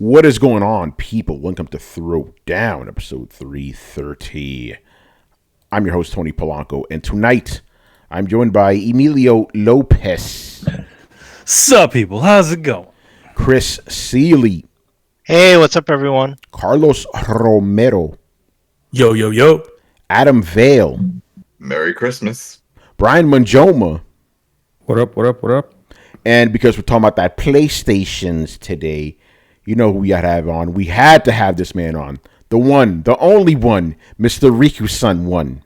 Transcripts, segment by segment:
What is going on, people? Welcome to Throwdown, episode 330. I'm your host, Tony Polanco, and tonight I'm joined by Emilio Lopez. Sup, people? How's it going? Chris Seeley. Hey, what's up, everyone? Carlos Romero. Yo, yo, yo. Adam Vale. Merry Christmas. Brian Manjoma. What up, what up, what up? And because we're talking about that PlayStations today, you know who we had to have on. We had to have this man on. The one, the only one, Mr. Riku-san one.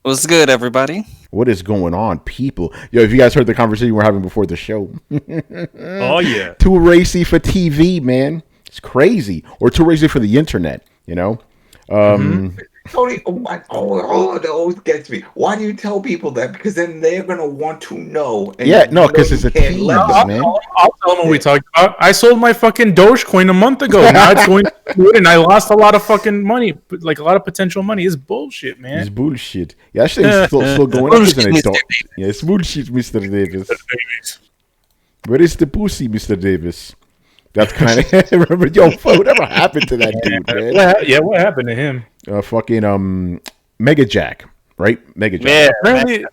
What's good, everybody? What is going on, people? Yo, if you guys heard the conversation we're having before the show. Oh, yeah. Too racy for TV, man. It's crazy. Or too racy for the internet, you know? Tony, that always gets me. Why do you tell people that? Because then they're going to want to know. And yeah, no, because it's a tease, man. I'll tell them what we talked about. I sold my fucking Dogecoin a month ago. Now it's going good, and I lost a lot of fucking money, like a lot of potential money. It's bullshit, man. It's bullshit. Yeah, that shit is still going up, isn't it? Yeah, it's bullshit, Mr. Davis. Where is the pussy, Mr. Davis? That's kind of remember, yo, whatever happened to that dude, man? What happened to him? Fucking Mega Jack, right? Mega Jack. Yeah. Apparently,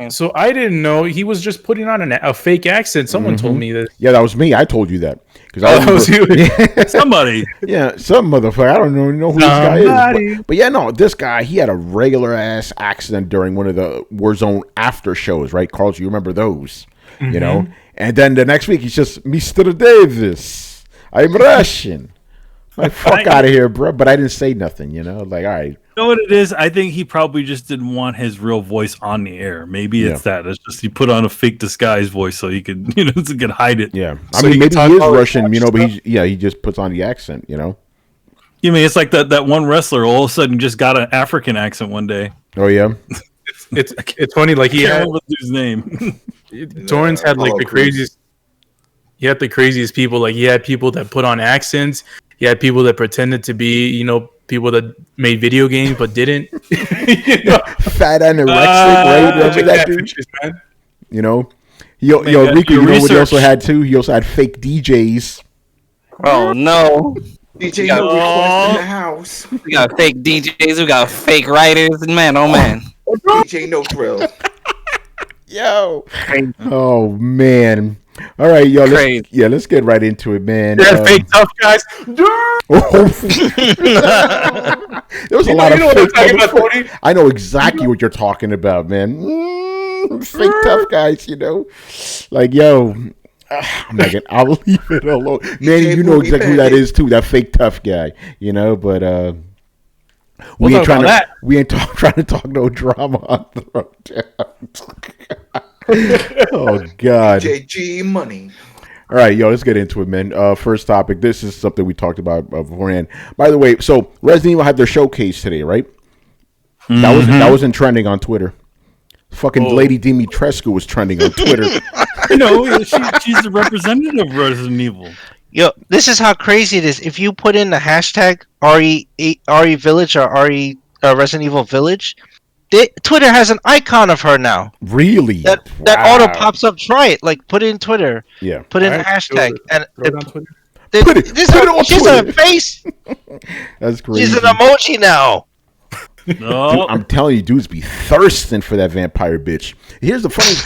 so I didn't know he was just putting on a fake accent. Someone told me that. Yeah, that was me. I told you that because that was you. Yeah. Somebody. Yeah, some motherfucker. I don't know who this guy is. But yeah, no, this guy, he had a regular ass accent during one of the Warzone after shows, right? Carlos, you remember those? You know. And then the next week, he's just, Mr. Davis, I'm Russian. Like, fuck out of here, bro. But I didn't say nothing, you know? Like, all right. You know what it is? I think he probably just didn't want his real voice on the air. Maybe it's that. It's just he put on a fake disguise voice so he could, so he could hide it. Yeah. I mean, maybe he is Russian, you know, but he just puts on the accent, you know? You mean it's like that one wrestler all of a sudden just got an African accent one day. Oh, yeah? It's funny, like he had his name. Torrance had like the craziest. He had the craziest people. Like he had people that put on accents. He had people that pretended to be, people that made video games but didn't. Fat anorexic, right? Remember that dude? Pictures, man. You know, Rico. You know what he also had too? He also had fake DJs. Oh no! DJ no request in the house. We got fake DJs. We got fake writers. Man, oh man. DJ no thrill. Yo. Oh man. All right, yo. Let's get right into it, man. Fake tough guys. There was a lot of fake. I know exactly what you're talking about, man. Fake tough guys, like yo. I'm not gonna. I'll leave it alone, man. You know exactly who that is too. That fake tough guy, but we ain't trying to talk no drama on Throwdown. Oh God. JG money. All right, yo, let's get into it, man. First topic. This is something we talked about beforehand. By the way, so Resident Evil had their showcase today, right? That wasn't trending on Twitter. Fucking Lady Dimitrescu was trending on Twitter. She's the representative of Resident Evil. Yo, this is how crazy it is. If you put in the hashtag RE Village or RE Resident Evil Village, Twitter has an icon of her now. Really? That auto pops up. Try it. Like, put it in Twitter. Yeah. Put in the hashtag. And put it on Twitter. She's a face. That's crazy. She's an emoji now. No. Dude, I'm telling you, dudes be thirsting for that vampire bitch. Here's the funniest,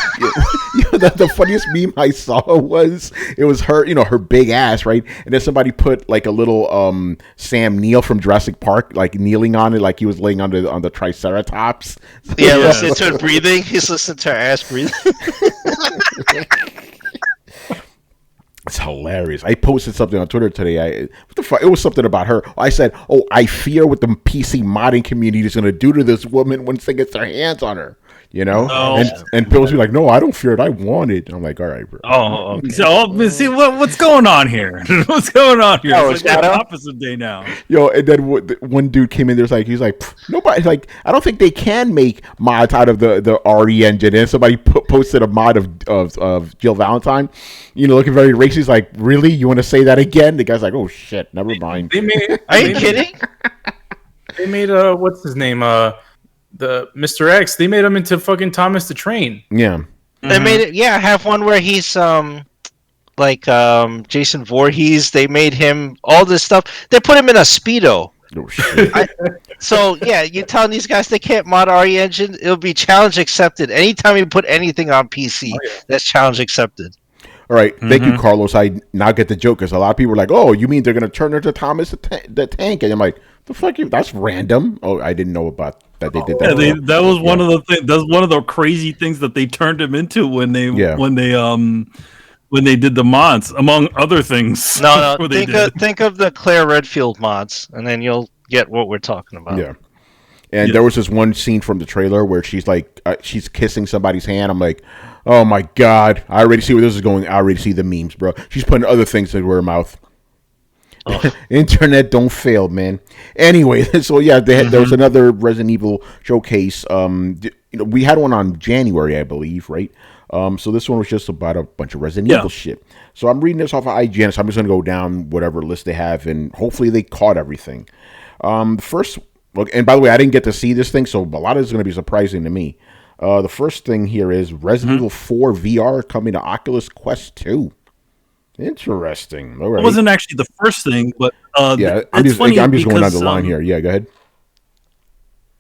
the funniest meme I saw was her, her big ass, right? And then somebody put like a little Sam Neill from Jurassic Park, like kneeling on it, like he was laying on the Triceratops. Yeah, listen to her breathing. He's listening to her ass breathing. It's hilarious. I posted something on Twitter today. What the fuck? It was something about her. I said, "Oh, I fear what the PC modding community is going to do to this woman once they get their hands on her." And Bill's be like, "No, I don't fear it. I want it." I'm like, "All right, bro." Oh, okay. So see what's going on here? What's going on here? Oh, it's like the opposite day now. Yo, and then one dude came in. He's like, nobody. Like, I don't think they can make mods out of the RE engine. And somebody posted a mod of Jill Valentine. Looking very racist. He's like, really? You want to say that again? The guy's like, oh shit, never mind. Are you kidding? They made what's his name? The Mr. X. They made him into fucking Thomas the Train. Yeah. They made it. Yeah, I have one where he's Jason Voorhees. They made him all this stuff. They put him in a Speedo. Oh, shit. So yeah, you're telling these guys they can't mod RE engine? It'll be challenge accepted. Anytime you put anything on PC, that's challenge accepted. All right, thank you, Carlos. I now get the joke because a lot of people are like, "Oh, you mean they're gonna turn into Thomas the Tank?" And I'm like, "The fuck you? That's random." Oh, I didn't know about that. They did that. Yeah, that was one of the things. That's one of the crazy things that they turned him into when they did the mods, among other things. No. Think of the Claire Redfield mods, and then you'll get what we're talking about. Yeah. And there was this one scene from the trailer where she's like, she's kissing somebody's hand. I'm like, oh my God, I already see where this is going. I already see the memes, bro. She's putting other things into her mouth. Internet don't fail, man. Anyway, so yeah, there was another Resident Evil showcase. We had one on January, I believe, right? So this one was just about a bunch of Resident Evil shit. So I'm reading this off of IGN, so I'm just going to go down whatever list they have, and hopefully they caught everything. First, look, and by the way, I didn't get to see this thing, so a lot of it's going to be surprising to me. The first thing here is Resident Evil 4 VR coming to Oculus Quest 2. Interesting. All right. It wasn't actually the first thing, but I'm just going down the line here. Yeah, go ahead.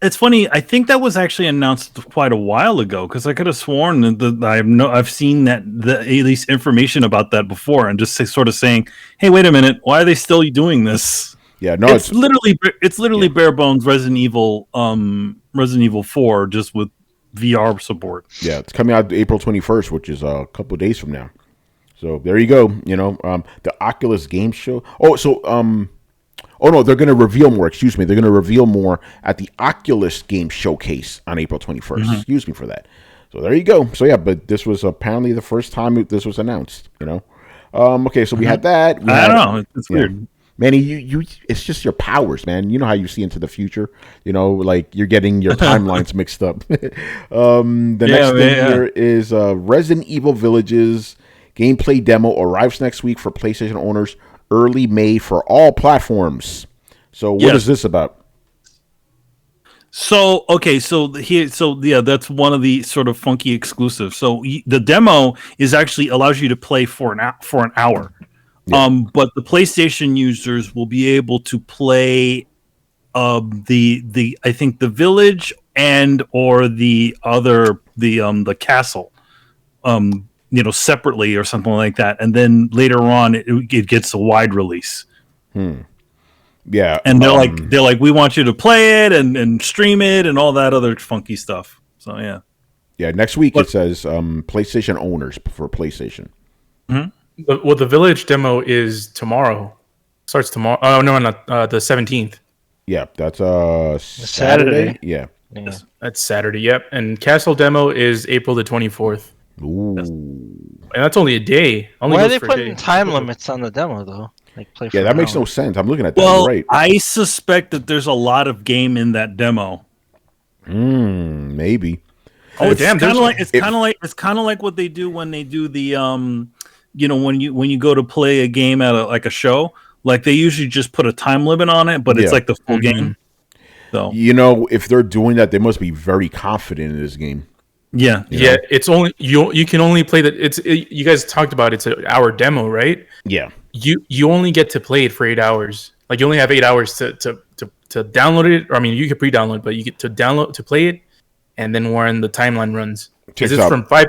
It's funny. I think that was actually announced quite a while ago because I could have sworn that I've seen that at least information about that before, and just sort of saying, "Hey, wait a minute, why are they still doing this?" Yeah, no, it's literally bare bones Resident Evil 4 just with VR support. Yeah, it's coming out April 21st, which is a couple of days from now. So there you go. You know, the Oculus Game Show. Oh no, they're going to reveal more. Excuse me, they're going to reveal more at the Oculus Game Showcase on April 21st. Excuse me for that. So there you go. So yeah, but this was apparently the first time this was announced. You know. Okay, so we had that. I don't know. It's weird. Manny, you it's just your powers, man. You know how you see into the future. You know, like you're getting your timelines mixed up. The next thing here is Resident Evil Villages gameplay demo arrives next week for PlayStation owners, early May for all platforms. So what is this about? So that's one of the sort of funky exclusives. So the demo allows you to play for an hour. Yeah. But the PlayStation users will be able to play I think the village and or the castle separately or something like that, and then later on it gets a wide release. Yeah, and they're like we want you to play it and stream it and all that other funky stuff. So yeah, next week it says PlayStation owners for PlayStation. Well, the village demo is tomorrow. Starts tomorrow. Oh no, not the 17th. Yeah, that's Saturday. Yeah, that's Saturday. Yep, and castle demo is April the 24th. Ooh, and that's only a day. Why are they putting time limits on the demo though? Like play for that makes no sense. I'm looking at that. Well, right. I suspect that there's a lot of game in that demo. Maybe. Oh, damn! It's kind of like what they do when they do the when you go to play a game at a show, like they usually just put a time limit on it, but it's like the full game. So if they're doing that, they must be very confident in this game. Yeah. It's only you can only play that. You guys talked about it's an hour demo, right? Yeah. You only get to play it for 8 hours. Like you only have 8 hours to download it. Or I mean, you can pre-download, but you get to download to play it, and then when the timeline runs, because it's from 5.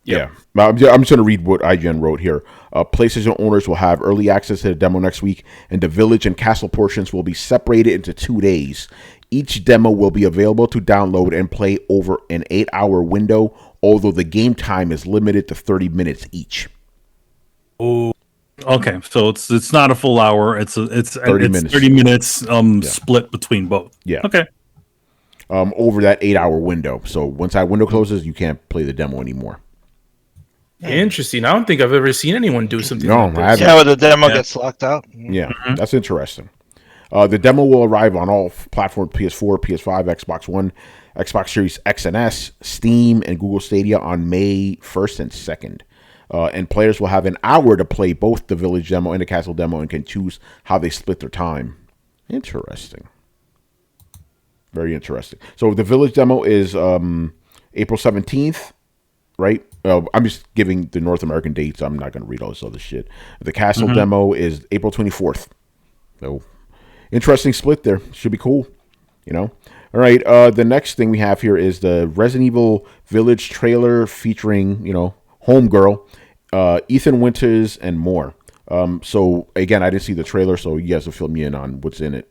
Yeah. I'm just going to read what IGN wrote here. PlayStation owners will have early access to the demo next week, and the village and castle portions will be separated into 2 days. Each demo will be available to download and play over an 8-hour window, although the game time is limited to 30 minutes each. Oh, okay. So it's not a full hour. It's 30 minutes. 30 minutes split between both. Yeah. Okay. Over that 8-hour window. So once that window closes, you can't play the demo anymore. Interesting. I don't think I've ever seen anyone do something like this. Yeah, where the demo gets locked out. Yeah, that's interesting. The demo will arrive on all platforms: PS4, PS5, Xbox One, Xbox Series X and S, Steam, and Google Stadia on May 1st and 2nd. And players will have an hour to play both the Village demo and the Castle demo and can choose how they split their time. Interesting. Very interesting. So the Village demo is April 17th. right? I'm just giving the North American dates. I'm not going to read all this other shit. The Castle demo is April 24th. So interesting split there. Should be cool. All right. The next thing we have here is the Resident Evil Village trailer featuring, Homegirl, Ethan Winters, and more. So again, I didn't see the trailer, so you guys will fill me in on what's in it.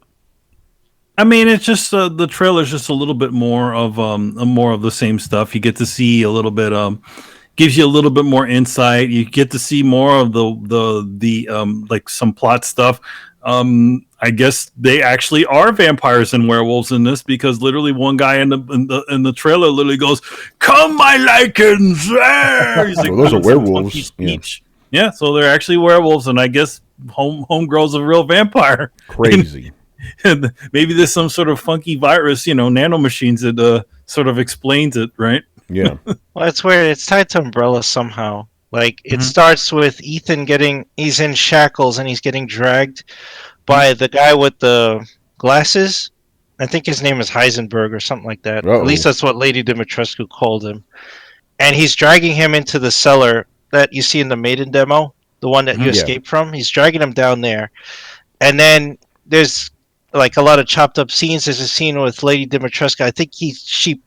I mean, it's just the trailer's just a little bit more of the same stuff. You get to see a little bit, gives you a little bit more insight. You get to see more of the like some plot stuff. I guess they actually are vampires and werewolves in this, because literally one guy in the trailer literally goes, "Come, my lichens!" He's like, those are werewolves. Yeah, so they're actually werewolves, and I guess Homegirl's a real vampire. Crazy. And maybe there's some sort of funky virus, nanomachines that sort of explains it, right? Yeah. Well, it's weird. It's tied to Umbrella somehow. Like, it starts with Ethan he's in shackles and he's getting dragged by the guy with the glasses. I think his name is Heisenberg or something like that. Uh-oh. At least that's what Lady Dimitrescu called him. And he's dragging him into the cellar that you see in the Maiden demo, the one that you escaped from. He's dragging him down there. And then there's like a lot of chopped up scenes. There's a scene with Lady Dimitrescu. I think she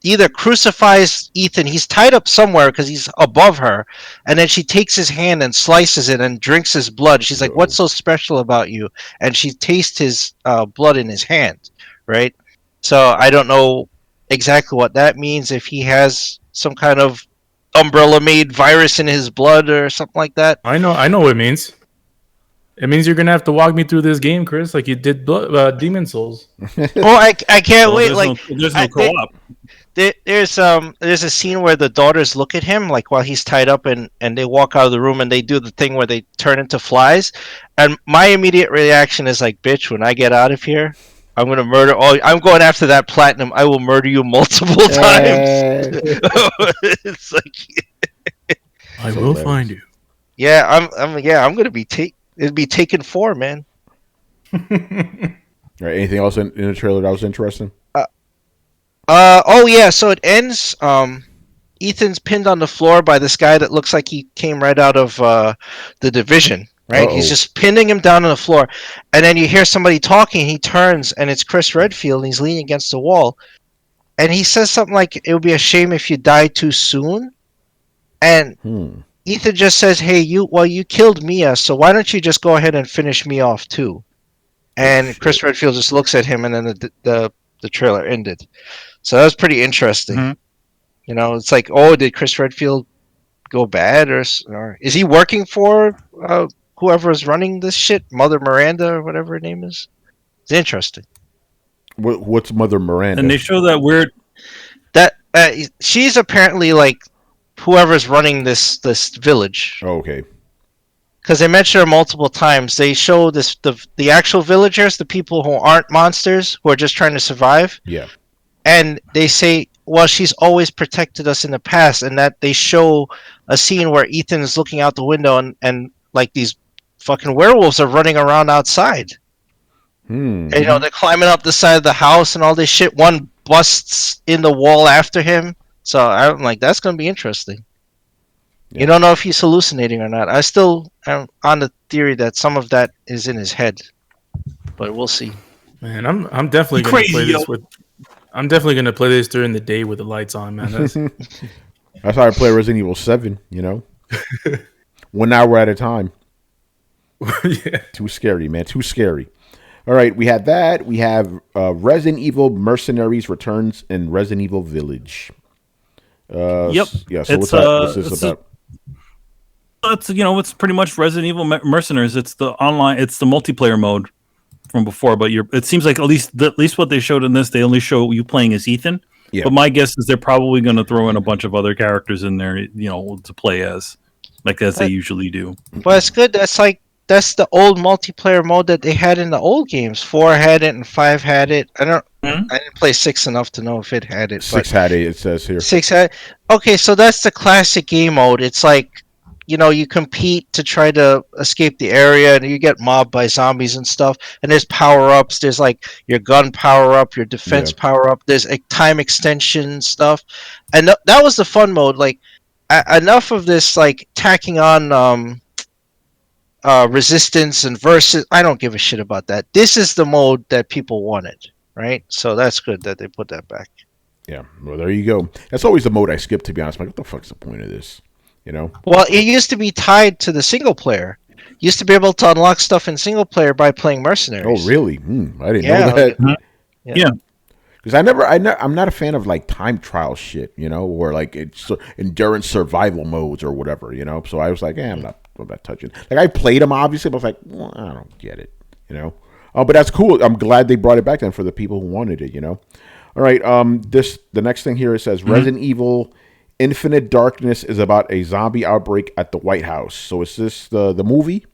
either crucifies Ethan. He's tied up somewhere because he's above her, and then she takes his hand and slices it and drinks his blood. She's like, "What's so special about you?" And she tastes his blood in his hand, right? So I don't know exactly what that means, if he has some kind of Umbrella-made virus in his blood or something like that. I know what it means. It means you're gonna have to walk me through this game, Chris, like you did Demon Souls. Oh, I can't wait! There's no co-op. There's a scene where the daughters look at him like while he's tied up, and they walk out of the room and they do the thing where they turn into flies, and my immediate reaction is like, "Bitch, when I get out of here, I'm gonna murder all. I'm going after that platinum. I will murder you multiple times." It's like, I will find you. Yeah, I'm gonna be It'd be Taken 4, man. All right. Anything else in the trailer that was interesting? Oh yeah. So it ends. Ethan's pinned on the floor by this guy that looks like he came right out of The Division. Right. Uh-oh. He's just pinning him down on the floor, and then you hear somebody talking. He turns, and it's Chris Redfield. And he's leaning against the wall, and he says something like, "It would be a shame if you die too soon." And Ethan just says, "Hey, you killed Mia, so why don't you just go ahead and finish me off too?" And Chris Redfield just looks at him, and then the trailer ended. So that was pretty interesting. It's like, oh, did Chris Redfield go bad, or is he working for whoever is running this shit, Mother Miranda or whatever her name is? It's interesting. What's Mother Miranda? And they show that weird. That she's apparently like whoever's running this village. Oh, okay. Because they mention her multiple times. They show the actual villagers, the people who aren't monsters, who are just trying to survive. Yeah. And they say, well, she's always protected us in the past, and that they show a scene where Ethan is looking out the window, and like these fucking werewolves are running around outside. And, they're climbing up the side of the house and all this shit. One busts in the wall after him. So I'm like, that's going to be interesting. Yeah. You don't know if he's hallucinating or not. I still am on the theory that some of that is in his head, but we'll see. Man, I'm definitely going to play this I'm definitely going to play this during the day with the lights on, man. That's how I play Resident Evil 7, 1 hour at a time. Yeah. Too scary, man. Too scary. All right, we had that. We have Resident Evil Mercenaries returns in Resident Evil Village. Yep. Yeah. So what's this about? It's pretty much Resident Evil Mercenaries. It's the online. It's the multiplayer mode from before. But it seems like at least what they showed in this, they only show you playing as Ethan. Yeah. But my guess is they're probably going to throw in a bunch of other characters in there, to play as they usually do. But it's good. That's the old multiplayer mode that they had in the old games. 4 had it and 5 had it. I didn't play 6 enough to know if it had it. 6 had it, it says here. 6 had. Okay, so that's the classic game mode. It's like, you compete to try to escape the area, and you get mobbed by zombies and stuff. And there's power-ups. There's like your gun power-up, your defense power-up. There's time extension stuff. And that was the fun mode. Like, enough of this like tacking on resistance and versus. I don't give a shit about that. This is the mode that people wanted, right? So that's good that they put that back. Yeah, well, there you go. That's always the mode I skip, to be honest. I'm like, what the fuck's the point of this? You know? Well, it used to be tied to the single player. You used to be able to unlock stuff in single player by playing mercenaries. Oh, really? I didn't know that. Yeah. Because I'm not a fan of like time trial shit, you know, or like it's endurance survival modes or whatever, you know. So I was like, I'm not touching. Like I played them obviously, but I was like, well, I don't get it, you know. But that's cool. I'm glad they brought it back then for the people who wanted it, you know. All right. The next thing here it says Resident Evil Infinite Darkness is about a zombie outbreak at the White House. So is this the movie?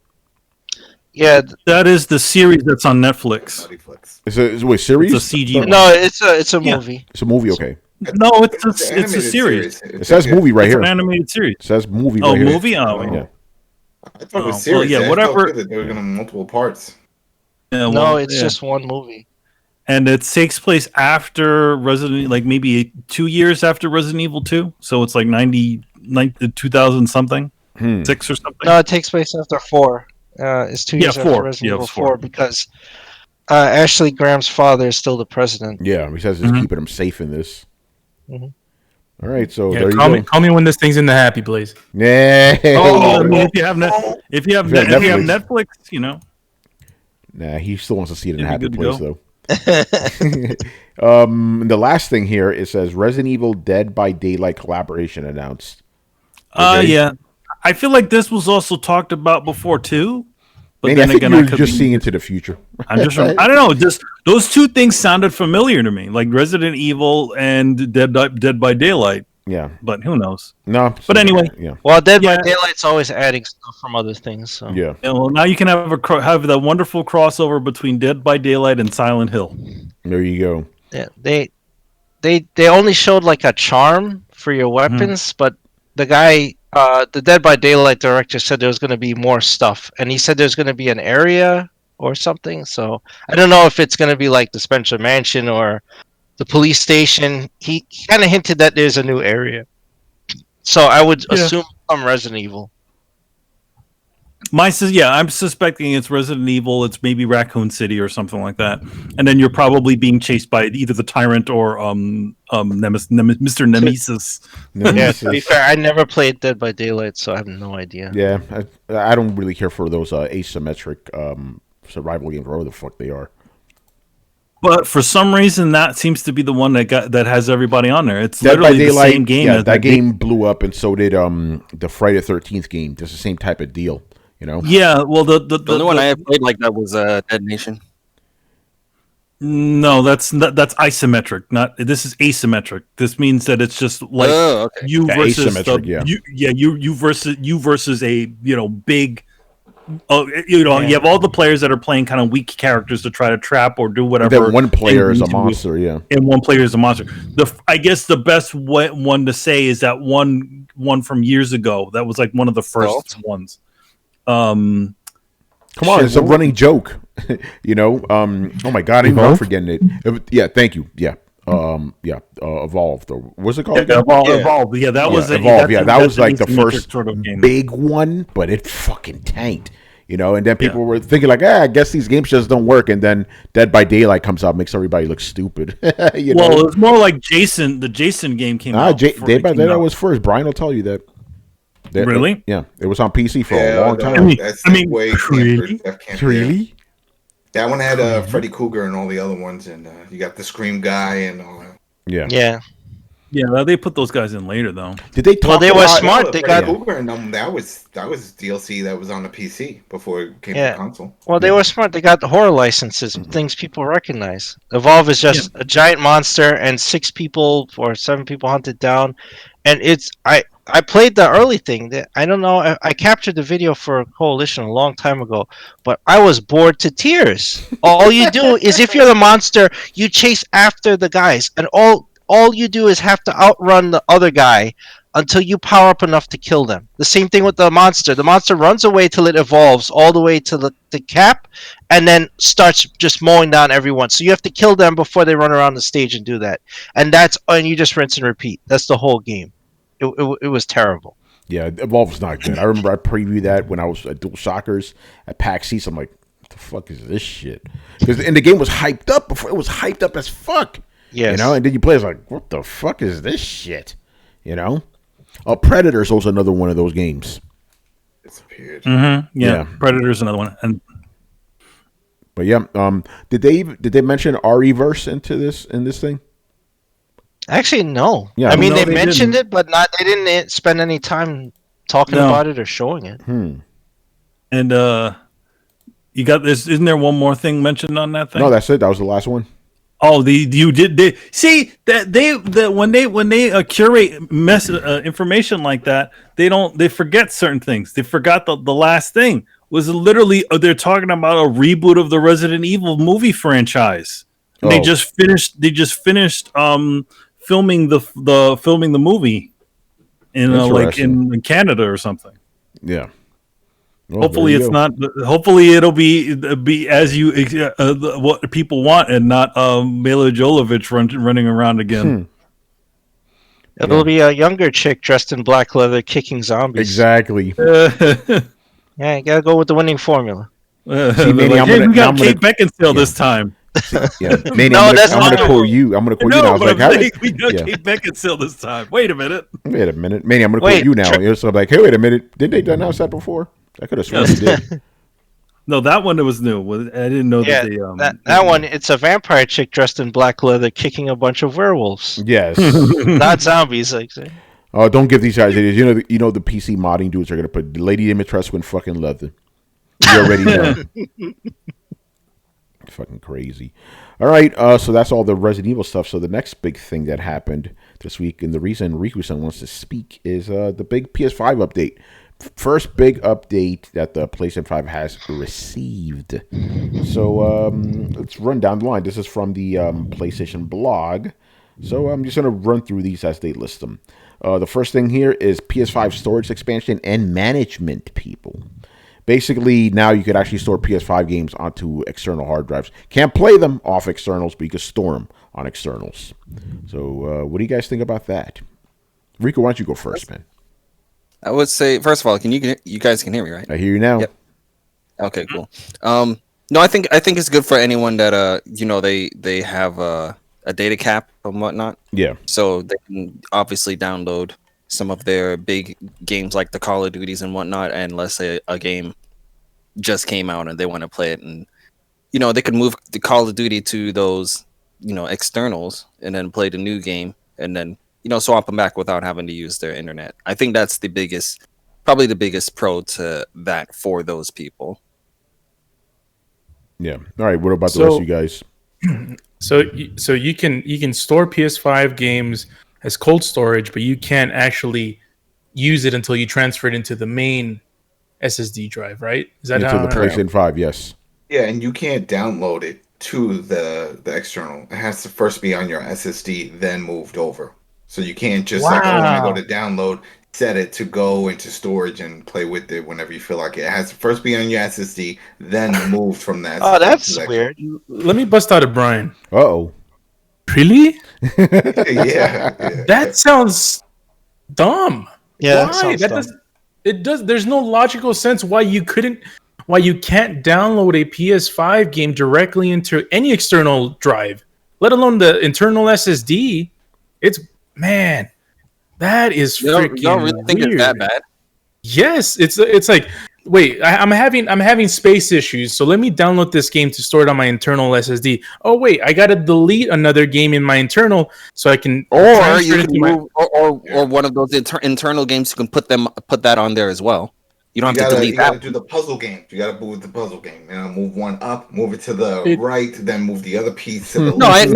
Yeah, that is the series that's on Netflix. Is it a series? It's a CG. No, it's a movie. It's a movie. Okay. No, it's a series. It says movie right here. It's an animated series. It says movie right here. Oh, movie? Oh, yeah. I thought it was series. Well, yeah, whatever. They were going to multiple parts. Yeah, well, no, it's just one movie. And it takes place after Resident, like maybe 2 years after Resident Evil 2. So it's like 2000 something, 6 or something. No, it takes place after 4. It's 2 years after Resident Evil 4 because Ashley Graham's father is still the president. Yeah, he says it's keeping him safe in this. All right, so there you go. Call me when this thing's in the happy place. Yeah. I mean, if you have Netflix, you know. Nah, he still wants to see it in a happy place though. The last thing here it says Resident Evil Dead by Daylight collaboration announced. Okay. Yeah, I feel like this was also talked about before too. But then again, you're just seeing into the future. I don't know. Just those two things sounded familiar to me, like Resident Evil and Dead by Daylight. Yeah, but who knows? No, but anyway, yeah. Well, Dead by Daylight's always adding stuff from other things. So. Yeah. Well, now you can have the wonderful crossover between Dead by Daylight and Silent Hill. There you go. Yeah, they only showed like a charm for your weapons, but the guy, the Dead by Daylight director, said there was going to be more stuff, and he said there's going to be an area or something. So I don't know if it's going to be like the Spencer Mansion or the police station. He kind of hinted that there's a new area. So I would assume some Resident Evil. I'm suspecting it's Resident Evil. It's maybe Raccoon City or something like that. And then you're probably being chased by either the Tyrant or Mr. Nemesis. Yeah, to be fair, I never played Dead by Daylight, so I have no idea. Yeah, I don't really care for those asymmetric survival games, whatever the fuck they are. But for some reason, that seems to be the one that has everybody on there. It's Dead by literally Daylight, the same game. Yeah, that game blew up, and so did the Friday the 13th game. It's the same type of deal, you know. Yeah, well, the only one I have played like that was Dead Nation. No, that's isometric. This is asymmetric. This means that it's just like you versus you versus a big. You have all the players that are playing kind of weak characters to try to trap or do whatever. That one player is a monster, and one player is a monster. I guess the best one to say is that one from years ago. That was like one of the first ones. Come on, it's a running joke. Oh my god, I'm forgetting it. Yeah, thank you. Yeah. Evolved. Or what's it called? Evolved. Yeah, that was Evolved. That was like the first sort of big one, but it fucking tanked. And then people were thinking like, I guess these games just don't work. And then Dead by Daylight comes out, makes everybody look stupid. Well, it was more like Jason. The Jason game came out. Dead by Daylight was first. Brian will tell you that. Really? Yeah, it was on PC for a long time. Really? That one had Freddy Krueger and all the other ones, and you got the Scream guy and all that. Yeah, they put those guys in later, though. Did they talk Well, they were smart. They got Krueger, and that was DLC that was on the PC before it came to the console. Well, they were smart. They got the horror licenses, things people recognize. Evolve is just a giant monster, and 6 people or 7 people hunt it down. And I played the early thing. I don't know. I captured the video for Coalition a long time ago, but I was bored to tears. All you do is, if you're the monster, you chase after the guys, and all you do is have to outrun the other guy until you power up enough to kill them. The same thing with the monster. The monster runs away till it evolves all the way to the cap, and then starts just mowing down everyone. So you have to kill them before they run around the stage and do that. And you just rinse and repeat. That's the whole game. it was terrible. Yeah, Evolve's not good. I remember I previewed that when I was at Dual Shockers at PAX East. I'm like, what the fuck is this shit? Because the game was hyped up before. It was hyped up as fuck. Yes. You know, and then you play, it's like, what the fuck is this shit? You know? Predator's also another one of those games. Disappeared. Mm-hmm. Yeah, Predator's another one. But yeah, did they mention RE-verse in this thing? Actually, no. Yeah, I mean, no, they mentioned it, but they didn't spend any time talking about it or showing it. And you got this? Isn't there one more thing mentioned on that thing? No, that's it. That was the last one. Oh, they see that when they curate information like that, they forget certain things. They forgot the last thing was literally they're talking about a reboot of the Resident Evil movie franchise. Oh. They just finished filming the movie in in Canada or something. Yeah. Well, hopefully it's not. Hopefully it'll be as you what people want, and not Mila Jovovich running around again. It'll be a younger chick dressed in black leather kicking zombies. Exactly. Yeah, you gotta go with the winning formula. See, Manny, we got Kate Beckinsale this time. Yeah, Manny, No, I'm that's gonna not call you. I'm gonna call you now. I was like, how we got Kate Beckinsale this time. Wait a minute. Manny, I'm gonna call you now. So I'm like, hey, wait a minute. Didn't they announce that before? I could have sworn they did. No, that one was new. I didn't know that they. That one, it's a vampire chick dressed in black leather kicking a bunch of werewolves. Yes. Not zombies, like say. Oh, don't give these guys ideas. You know the PC modding dudes are gonna put Lady Dimitrescu in fucking leather. You already know. Fucking crazy. All right, so that's all the Resident Evil stuff. So the next big thing that happened this week, and the reason Riku-san wants to speak, is the big PS5 update. First big update that the PlayStation 5 has received. So let's run down the line. This is from the PlayStation blog. So I'm just going to run through these as they list them. The first thing here is PS5 storage expansion and management, people. Basically, now you could actually store PS5 games onto external hard drives. Can't play them off externals, but you can store them on externals. So what do you guys think about that? Rico, why don't you go first, man? I would say, first of all, you guys can hear me, right? I hear you now. Yep. Okay, cool. No, I think it's good for anyone that they have a data cap and whatnot. Yeah. So they can obviously download some of their big games like the Call of Duties and whatnot, and let's say a game just came out and they want to play it, and they could move the Call of Duty to those externals and then play the new game and then swap them back without having to use their internet. I think that's probably the biggest pro to that for those people. Yeah. All right. What about the rest of you guys? So you can store PS5 games as cold storage, but you can't actually use it until you transfer it into the main SSD drive, right? Is that into the PlayStation 5? Yes. Yeah, and you can't download it to the external. It has to first be on your SSD, then moved over. So you can't just when I go to download, set it to go into storage and play with it whenever you feel like it. It has to first be on your SSD, then moved from that. Oh, that's weird. Let me bust out a Brian. Uh-oh. Really? Yeah. That sounds dumb. Yeah, why? It does. There's no logical sense why you can't download a PS5 game directly into any external drive, let alone the internal SSD. That is freaking you don't really think weird. it's that bad? Yes, it's like, wait, I'm having space issues, so let me download this game to store it on my internal SSD. Oh wait, I gotta delete another game in my internal so I can. Or you can move, or one of those internal games. You can put that on there as well. You don't have to delete that. You gotta do the puzzle game. You gotta move the puzzle game. Move one up, move it to the right, then move the other piece to the left.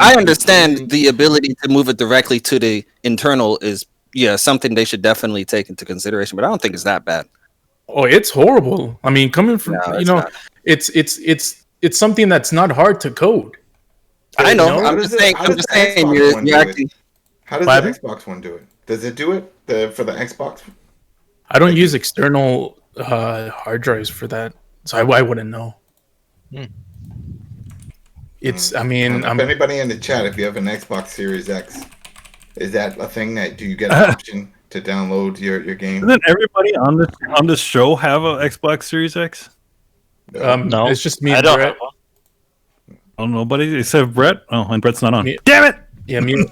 I understand the ability to move it directly to the internal is something they should definitely take into consideration, but I don't think it's that bad. Oh, it's horrible. I mean, coming from it's something that's not hard to code. I know. I'm just saying. You're acting. How does the Xbox One do it? Does it do it for the Xbox? I don't use external hard drives for that, so I wouldn't know. It's. I mean, if anybody in the chat, if you have an Xbox Series X, Is that a thing that do you get an option to download your game? Doesn't everybody on this show have a Xbox Series X? No, it's just me I and don't Brett. have one. Oh, nobody except Brett. Oh, and Brett's not on. Me- Damn it! Yeah, me.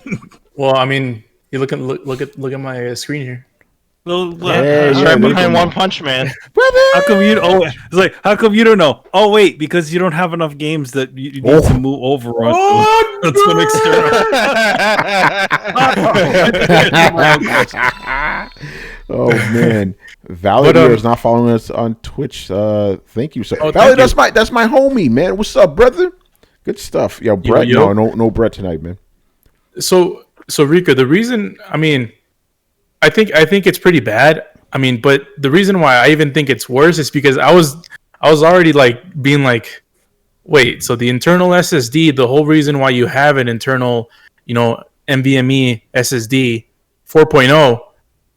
Well, I mean, you look at my screen here. Well, Hey, It's yeah, right they behind can- One Punch Man. how come you? Oh, it's like how come you don't know? Oh, wait, because you don't have enough games that you need to move over onto an external. Oh man, Valley But, is not following us on Twitch. Thank you, sir. Oh, Valley, thank you. that's my homie, man. What's up, brother? Good stuff. Yo, Brett. yo. No Brett tonight, man. So Rika, the reason, I mean, I think it's pretty bad. I mean, but the reason why I even think it's worse is because I was already like being like, wait, so the internal SSD, the whole reason why you have an internal, NVMe SSD 4.0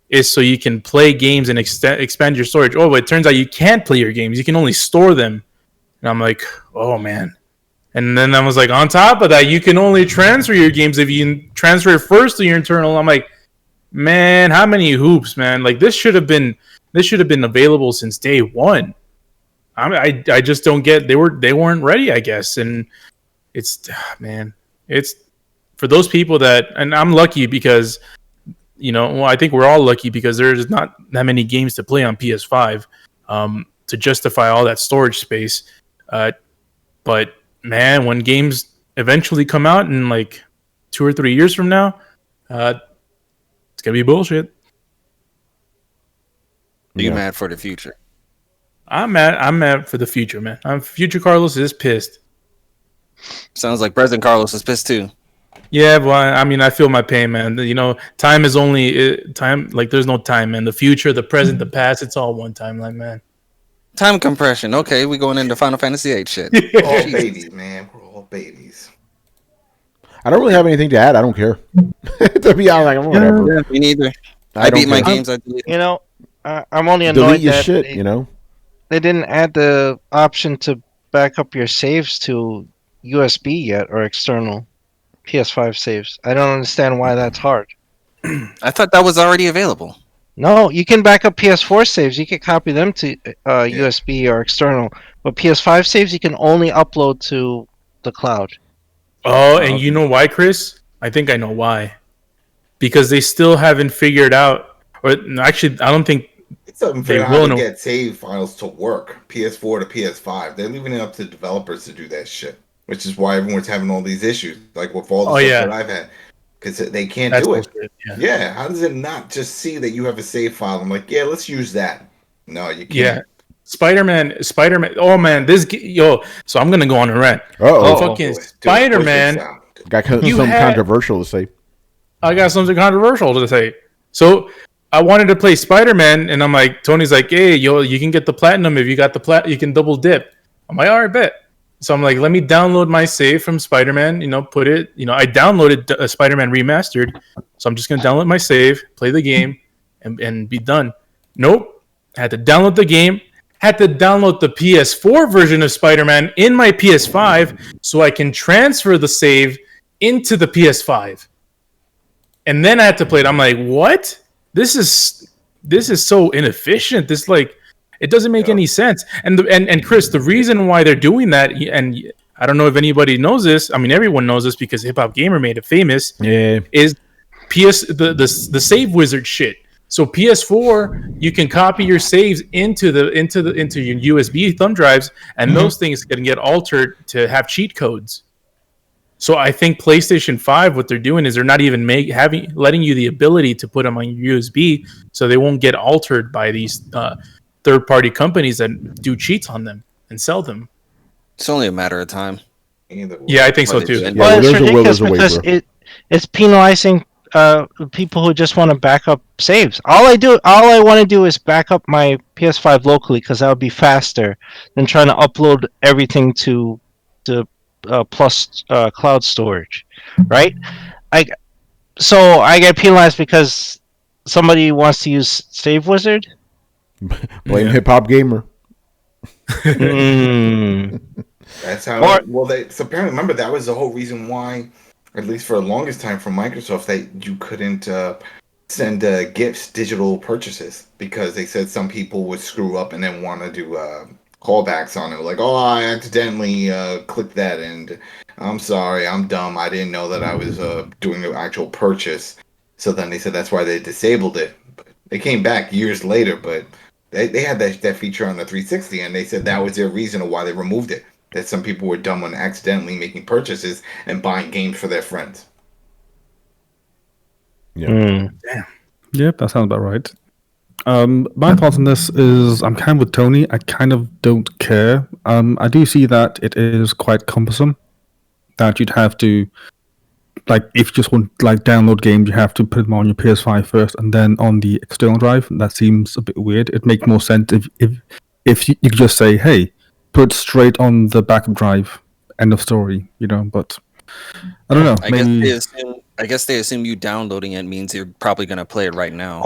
is so you can play games and expand your storage. Oh, but it turns out you can't play your games. You can only store them. And I'm like, oh man. And then I was like, on top of that, you can only transfer your games if you transfer it first to your internal. I'm like, man, how many hoops, man? Like this should have been available since day one. I just don't get they weren't ready, I guess. And it's for those people that, and I'm lucky because I think we're all lucky because there's not that many games to play on PS5 to justify all that storage space. But man, when games eventually come out in like 2 or 3 years from now, it's gonna be bullshit. Are you Yeah. mad for the future? I'm mad for the future, man. Future Carlos is pissed. Sounds like President Carlos is pissed too. Yeah, but I mean, I feel my pain, man. Time is only time. Like, there's no time, man. The future, the present, the past, it's all one timeline, man. Time compression. Okay, we going into Final Fantasy VIII shit. All babies, man. We're all babies. I don't really have anything to add. I don't care. To be honest, like, whatever. Me neither. I I don't beat my care. games. I deleted. I'm only annoyed Delete your that shit. they didn't add the option to back up your saves to USB yet or external PS5 saves. I don't understand why that's hard. I thought that was already available. No, you can back up PS4 saves. You can copy them to USB or external, but PS5 saves you can only upload to the cloud. Oh, and you know why, Chris? I think I know why. Because they still haven't figured out, or actually, I don't think It's something They for how will to know. get save files to work. PS4 to PS5. They're leaving it up to developers to do that shit, which is why everyone's having all these issues, like with all the stuff that I've had, because they can't that's do it. bullshit. Yeah. Yeah, how does it not just see that you have a save file? I'm like, yeah, let's use that. No, you can't. Yeah. Spider-Man. Oh man, So I'm gonna go on a rant. Uh-oh. Fucking boy. Dude, Spider-Man. push this out. Got something You had- controversial to say. I got something controversial to say. So I wanted to play Spider-Man, and I'm like, Tony's like, hey, you can get the platinum if you got the you can double dip. I'm like, all right, bet. So I'm like, let me download my save from Spider-Man. Put it. I downloaded Spider-Man Remastered, so I'm just gonna download my save, play the game, and be done. Nope. I had to download the game. Had to download the PS4 version of Spider-Man in my PS5 so I can transfer the save into the PS5. And then I had to play it. I'm like, what? This is so inefficient. This it doesn't make any sense. And Chris, the reason why they're doing that, and I don't know if anybody knows this. I mean, everyone knows this because Hip Hop Gamer made it famous. Yeah. Is the save wizard shit. So PS4, you can copy your saves into your USB thumb drives, and those things can get altered to have cheat codes. So I think PlayStation 5, what they're doing is they're not even letting you the ability to put them on your USB, so they won't get altered by these third-party companies that do cheats on them and sell them. It's only a matter of time. Either way. Yeah, I think so Well, too. yeah, Well, it's there's a will, ridiculous there's a way, because bro. it's penalizing people who just want to back up saves. All I want to do is back up my PS5 locally because that would be faster than trying to upload everything to plus cloud storage, right? So I get penalized because somebody wants to use Save Wizard. Blame Hip Hop Gamer. Mm. That's how. So apparently, remember that was the whole reason why at least for the longest time from Microsoft, that you couldn't send gifts, digital purchases, because they said some people would screw up and then want to do callbacks on it. Like, oh, I accidentally clicked that, and I'm sorry, I'm dumb. I didn't know that I was doing an actual purchase. So then they said that's why they disabled it. But they came back years later, but they had that feature on the 360, and they said that was their reason of why they removed it. That some people were dumb when accidentally making purchases and buying games for their friends. Yeah. Damn. Yep, that sounds about right. My thoughts on this is I'm kind of with Tony. I kind of don't care. I do see that it is quite cumbersome. That you'd have to, like, if you just want like download games, you have to put them on your PS5 first and then on the external drive. That seems a bit weird. It makes more sense if you could just say, hey, put straight on the backup drive. End of story. But I don't know. I guess they assume you downloading it means you're probably going to play it right now.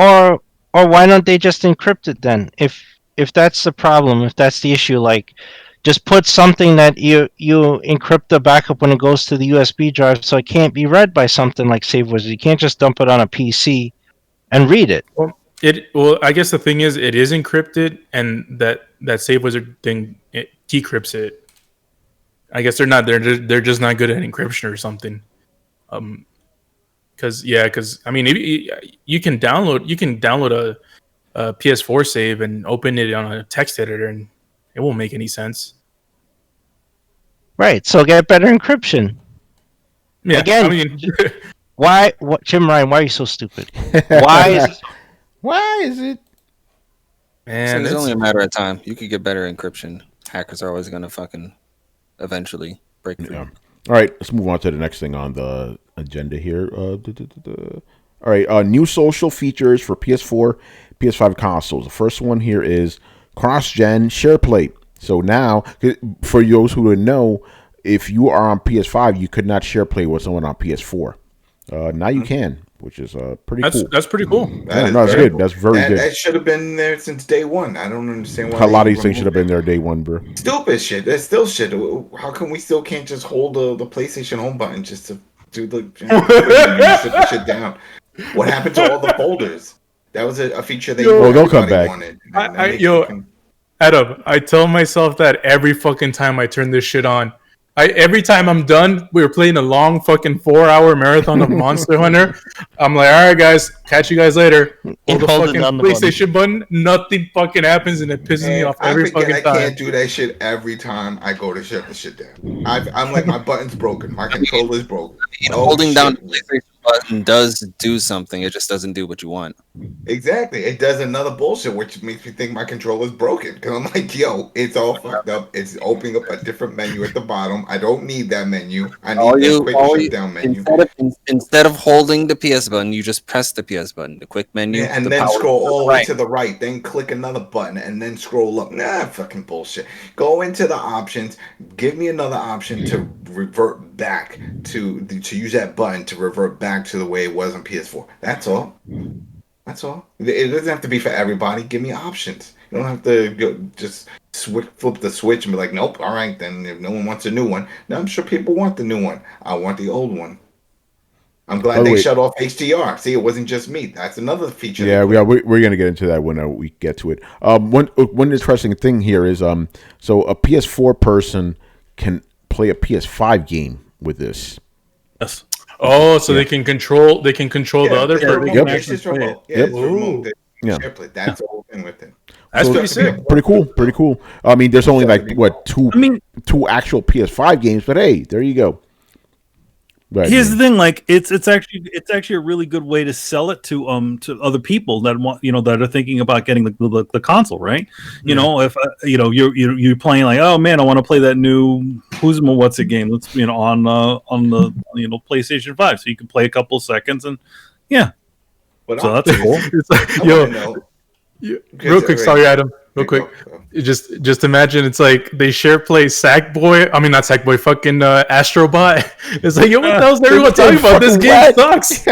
Or why don't they just encrypt it then? If that's the problem, if that's the issue, like just put something that you encrypt the backup when it goes to the USB drive, so it can't be read by something like Save Wizard. You can't just dump it on a PC and read it. Well, I guess the thing is, it is encrypted, and that Save Wizard thing, it decrypts it. I guess they're not. They're just not good at encryption or something. Because I mean, you can download a PS4 save and open it on a text editor, and it won't make any sense. Right. So get better encryption. Yeah. Again, I mean, Jim Ryan? Why are you so stupid? Why is it? Man, it's only a matter of time. You could get better encryption. Hackers are always gonna fucking eventually break through. Yeah. All right, let's move on to the next thing on the agenda here. All right, new social features for PS4, PS5 consoles. The first one here is cross-gen SharePlay. So now, for those who don't know, if you are on PS5, you could not SharePlay with someone on PS4. Now you can, which is pretty cool. That's pretty cool. That's good. Cool. That's very good. That should have been there since day one. I don't understand why. A lot of these things should have been there day one, bro. Stupid shit. That's still shit. How come we still can't just hold the PlayStation home button just to do the shit down? What happened to all the folders? That was a feature that they'll come back. Wanted. Adam, I tell myself that every fucking time I turn this shit on. Every time I'm done, we were playing a long fucking 4-hour marathon of Monster Hunter. I'm like, all right, guys, catch you guys later. Hold the fucking PlayStation button. Nothing fucking happens, and it pisses me off every fucking time. I can't do that shit every time I go to shut the shit down. I'm like, my button's broken. My controller's broken. Holding down the PlayStation button does do something. It just doesn't do what you want. Exactly. It does another bullshit, which makes me think my controller's broken. Because I'm like, yo, it's all fucked up. It's opening up a different menu at the bottom. I don't need that menu. I need the quick shutdown menu. Instead of holding the PS button, you just press the PS button, the quick menu. Yeah, and then scroll all the way to the right. Then click another button and then scroll up. Nah, fucking bullshit. Go into the options. Give me another option to revert back to use that button to revert back to the way it was on PS4. That's all. That's all. It doesn't have to be for everybody. Give me options. You don't have to just flip the switch and be like, nope, all right, then if no one wants a new one. Now, I'm sure people want the new one. I want the old one. I'm glad they shut off HDR. See, it wasn't just me. That's another feature. Yeah, we're going to get into that when we get to it. One interesting thing here is so a PS4 person can play a PS5 game with this. Yes. Oh, so they can control the other person. Yep. It's remote. Yeah, it's remote. SharePlay. That's the whole thing with it. That's pretty sick. Pretty cool. I mean, there's only like two actual PS5 games, but hey, there you go. Right. Here's the thing: like it's actually a really good way to sell it to other people that want that are thinking about getting the console, right? You know, if you're playing like, oh man, I want to play that new what's it game? Let's on the PlayStation 5, so you can play a couple seconds and But so that's cool. It's like, real quick, sorry, Adam. Real quick, just imagine it's like they SharePlay Sackboy. I mean, not Sackboy, fucking Astrobot. It's like, yo, what the hell's everyone talking about? This game sucks.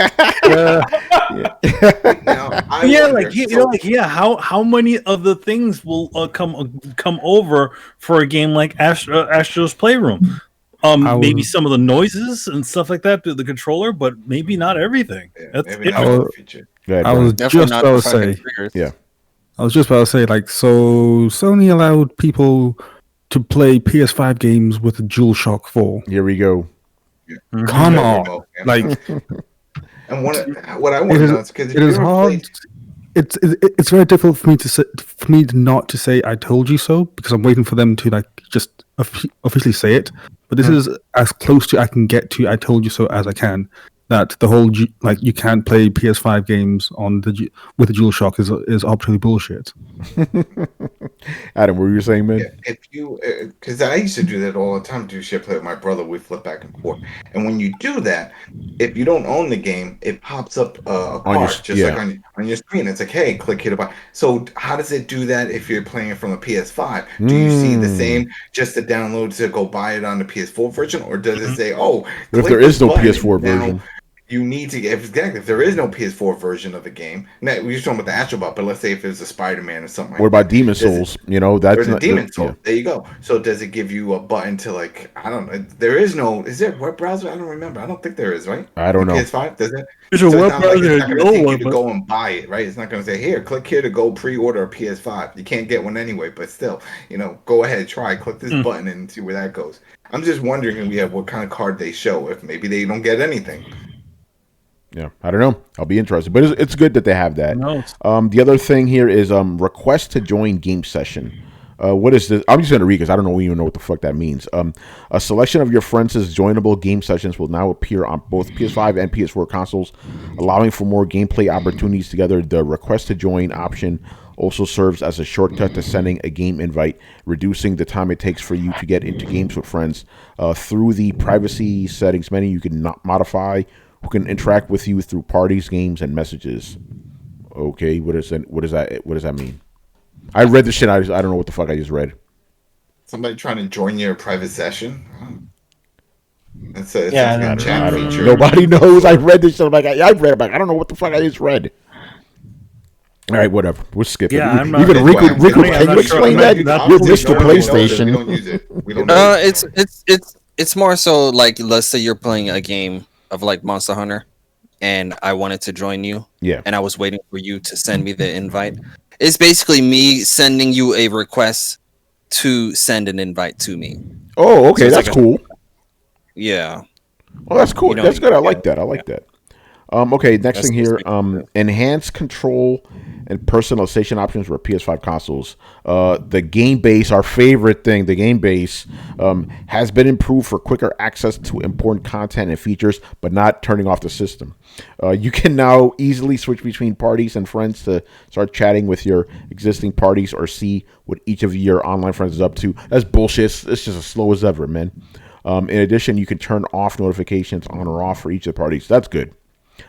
How many of the things will come over for a game like Astro's Playroom? Maybe some of the noises and stuff like that to the controller, but maybe not everything. Yeah, maybe not all the feature. I was just about to say. Yeah. I was just about to say, like, so Sony allowed people to play PS5 games with a DualShock 4. Here we go. Yeah. Come on, like, and what I want to know is because it is hard. It's very difficult for me to say, not to say I told you so, because I'm waiting for them to like just officially say it. But this is as close to I can get to I told you so as I can. That the whole like you can't play PS5 games on with the DualShock is absolutely bullshit. Adam, what were you saying, man? Yeah, if you, because I used to do that all the time. Do shit play with my brother. We flip back and forth, and when you do that, if you don't own the game, it pops up a card like on your screen. It's like, hey, click here to buy. So how does it do that if you're playing it from a PS5? Do you see the same just to download to go buy it on the PS4 version, or does it say, oh, but if there is no PS4 version? You need to get if there is no PS4 version of a game. Now we were talking about the Astrobot, but let's say if it's a Spider-Man or something. What about Demon Souls? That's a Demon Souls. Yeah. There you go. So does it give you a button to like? I don't know. There is no. Is there a web browser? I don't remember. I don't think there is. Right? I don't know. PS5 does it? There's a web browser. It's not going to take you to go and buy it. Right? It's not going to say here, click here to go pre-order a PS5. You can't get one anyway. But still, go ahead, try. Click this button and see where that goes. I'm just wondering what kind of card they show. If maybe they don't get anything. Yeah, I don't know. I'll be interested, but it's good that they have that. The other thing here is request to join game session. What is this? I'm just going to read because I don't even know what the fuck that means. A selection of your friends' joinable game sessions will now appear on both PS5 and PS4 consoles, allowing for more gameplay opportunities together. The request to join option also serves as a shortcut to sending a game invite, reducing the time it takes for you to get into games with friends. Through the privacy settings menu, you can modify who can interact with you through parties, games, and messages. Okay, what does that mean? I read the shit. I don't know what the fuck I just read. Somebody trying to join your private session? It's a chat feature. Nobody knows. I read this shit. I'm like, I read it. I don't know what the fuck I just read. All right, whatever. We'll skip it. Even Rico, can you explain that? You're Mr. PlayStation. We don't use it. We don't know it's more so like, let's say you're playing a game of like Monster Hunter, and I wanted to join you. Yeah. And I was waiting for you to send me the invite. It's basically me sending you a request to send an invite to me. Oh, okay, so that's like cool. Yeah. Well, that's cool. That's good. I like that. Okay, next thing here, enhanced control and personalization options for PS5 consoles. The game base, our favorite thing, the game base, has been improved for quicker access to important content and features, but not turning off the system. You can now easily switch between parties and friends to start chatting with your existing parties or see what each of your online friends is up to. That's bullshit. It's just as slow as ever, man. In addition, you can turn off notifications on or off for each of the parties. That's good.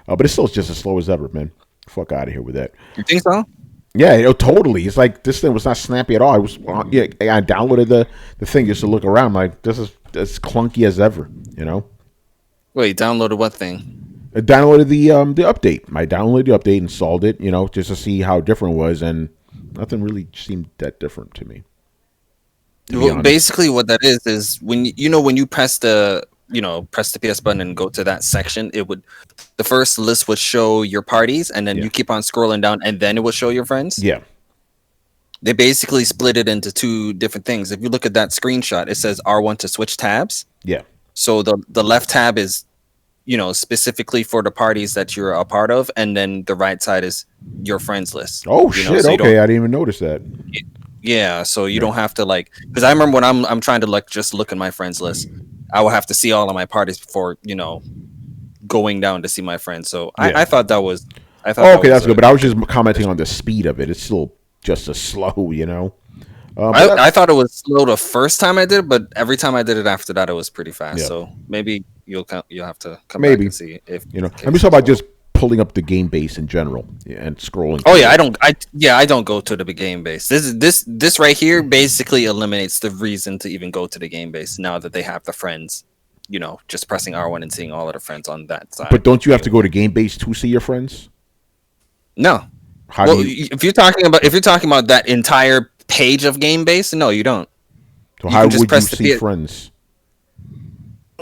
But it's still just as slow as ever, man. Fuck out of here with that. You think so? Yeah, totally. It's like this thing was not snappy at all. I downloaded the thing just to look around. I'm like, this is as clunky as ever. Wait, downloaded what thing? I downloaded the update. I downloaded the update, installed it, just to see how different it was, and nothing really seemed that different to me. Well, basically, what that is when you press the PS button and go to that section, the first list would show your parties, and then you keep on scrolling down, and then it would show your friends. Yeah. They basically split it into two different things. If you look at that screenshot, it says R1 to switch tabs. Yeah. So the left tab is, specifically for the parties that you're a part of, and then the right side is your friends list. Oh shit! So okay, I didn't even notice that. Yeah, so you don't have to because I remember when I'm trying to just look at my friends list, I will have to see all of my parties before going down to see my friends. So I thought that was. Okay, that's good. But I was just commenting on the speed of it. It's still just as slow, I thought it was slow the first time I did it, but every time I did it after that, it was pretty fast. Yeah. So maybe you'll have to come back and see if I'm just talking about just pulling up the game base in general and scrolling. Oh yeah, I don't go to the game base. This right here basically eliminates the reason to even go to the game base now that they have the friends. Just pressing R1 and seeing all of the friends on that side. But don't you have to go to game base to see your friends? No. If you're talking about that entire page of game base, no, you don't. So how would you see friends?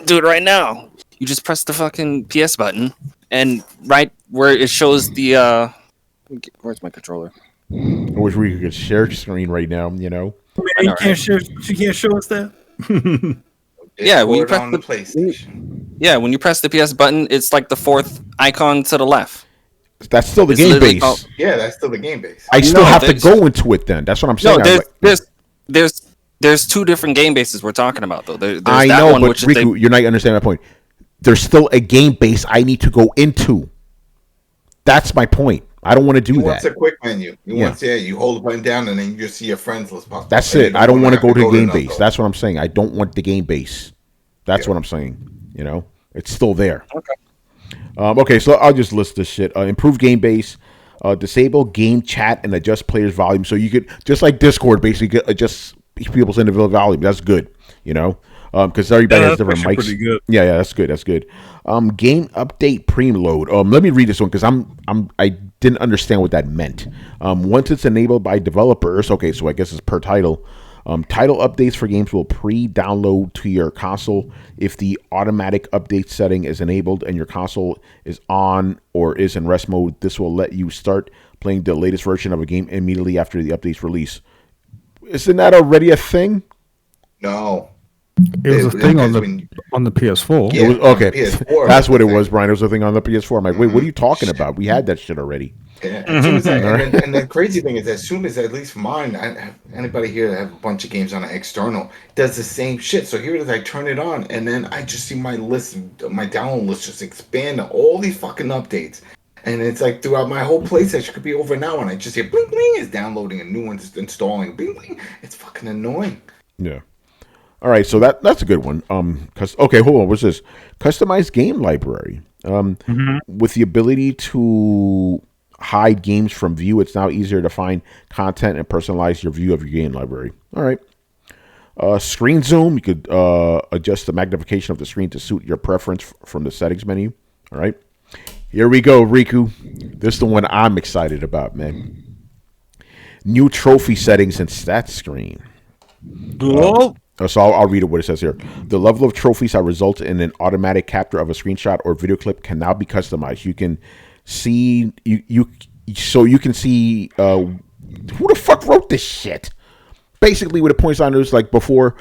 do it right now. You just press the fucking PS button, and right where it shows the where's my controller? I wish we could share screen right now. You know. Man, you can't show us that. Yeah, when you press on the PlayStation. Yeah, when you press the PS button, it's like the fourth icon to the left. That's still the It's game literally base. Yeah, that's still the game base. I still No, have to there's- go into it then. That's what I'm saying. There's two different game bases we're talking about though. There's I that know, one, but which is Riku, you're not understanding my point. There's still a game base I need to go into. That's my point. I don't want to do You that. want a quick menu. You hold the button down and then you just see your friends list pop. That's And it. you I don't want to go to the game another. base. That's what I'm saying. I don't want the game base. That's what I'm saying. You know, it's still there. Okay. Okay, so I'll just list this shit. Improve game base. Disable game chat and adjust players' volume. So you could, just like Discord, basically adjust people's individual volume. That's good. You know, because everybody has different mics. Pretty good. Yeah, that's good. That's good. Game update preload. Let me read this one because I didn't understand what that meant. Once it's enabled by developers, okay, so I guess it's per title. Title updates for games will pre-download to your console if the automatic update setting is enabled and your console is on or is in rest mode. This will let you start playing the latest version of a game immediately after the update's release. Isn't that already a thing? No. It was a thing on when- the PS4. Yeah, It was, on okay, PS4 that's what it thing. was, Brian. It was a thing on the PS4. I'm like, wait, what are you talking about? We had that shit already. Yeah. As soon as and the crazy thing is, as soon as, at least mine, anybody here that have a bunch of games on an external does the same shit. So here it is, I turn it on, and then I just see my list, my download list just expand to all these fucking updates. And it's like throughout my whole PlayStation, could be over now, and I just hear bling bling, it's downloading a new one, it's installing, bling bling. It's fucking annoying. Yeah. All right, so that's a good one. Okay, hold on. What's this? Customized game library. With the ability to hide games from view, it's now easier to find content and personalize your view of your game library. All right. Screen zoom. You could adjust the magnification of the screen to suit your preference from the settings menu. All right. Here we go, Riku. This is the one I'm excited about, man. New trophy settings and stats screen. So I'll read it what it says here. The level of trophies that result in an automatic capture of a screenshot or video clip can now be customized. You can see you can see who the fuck wrote this shit. Basically, what it points on is like before,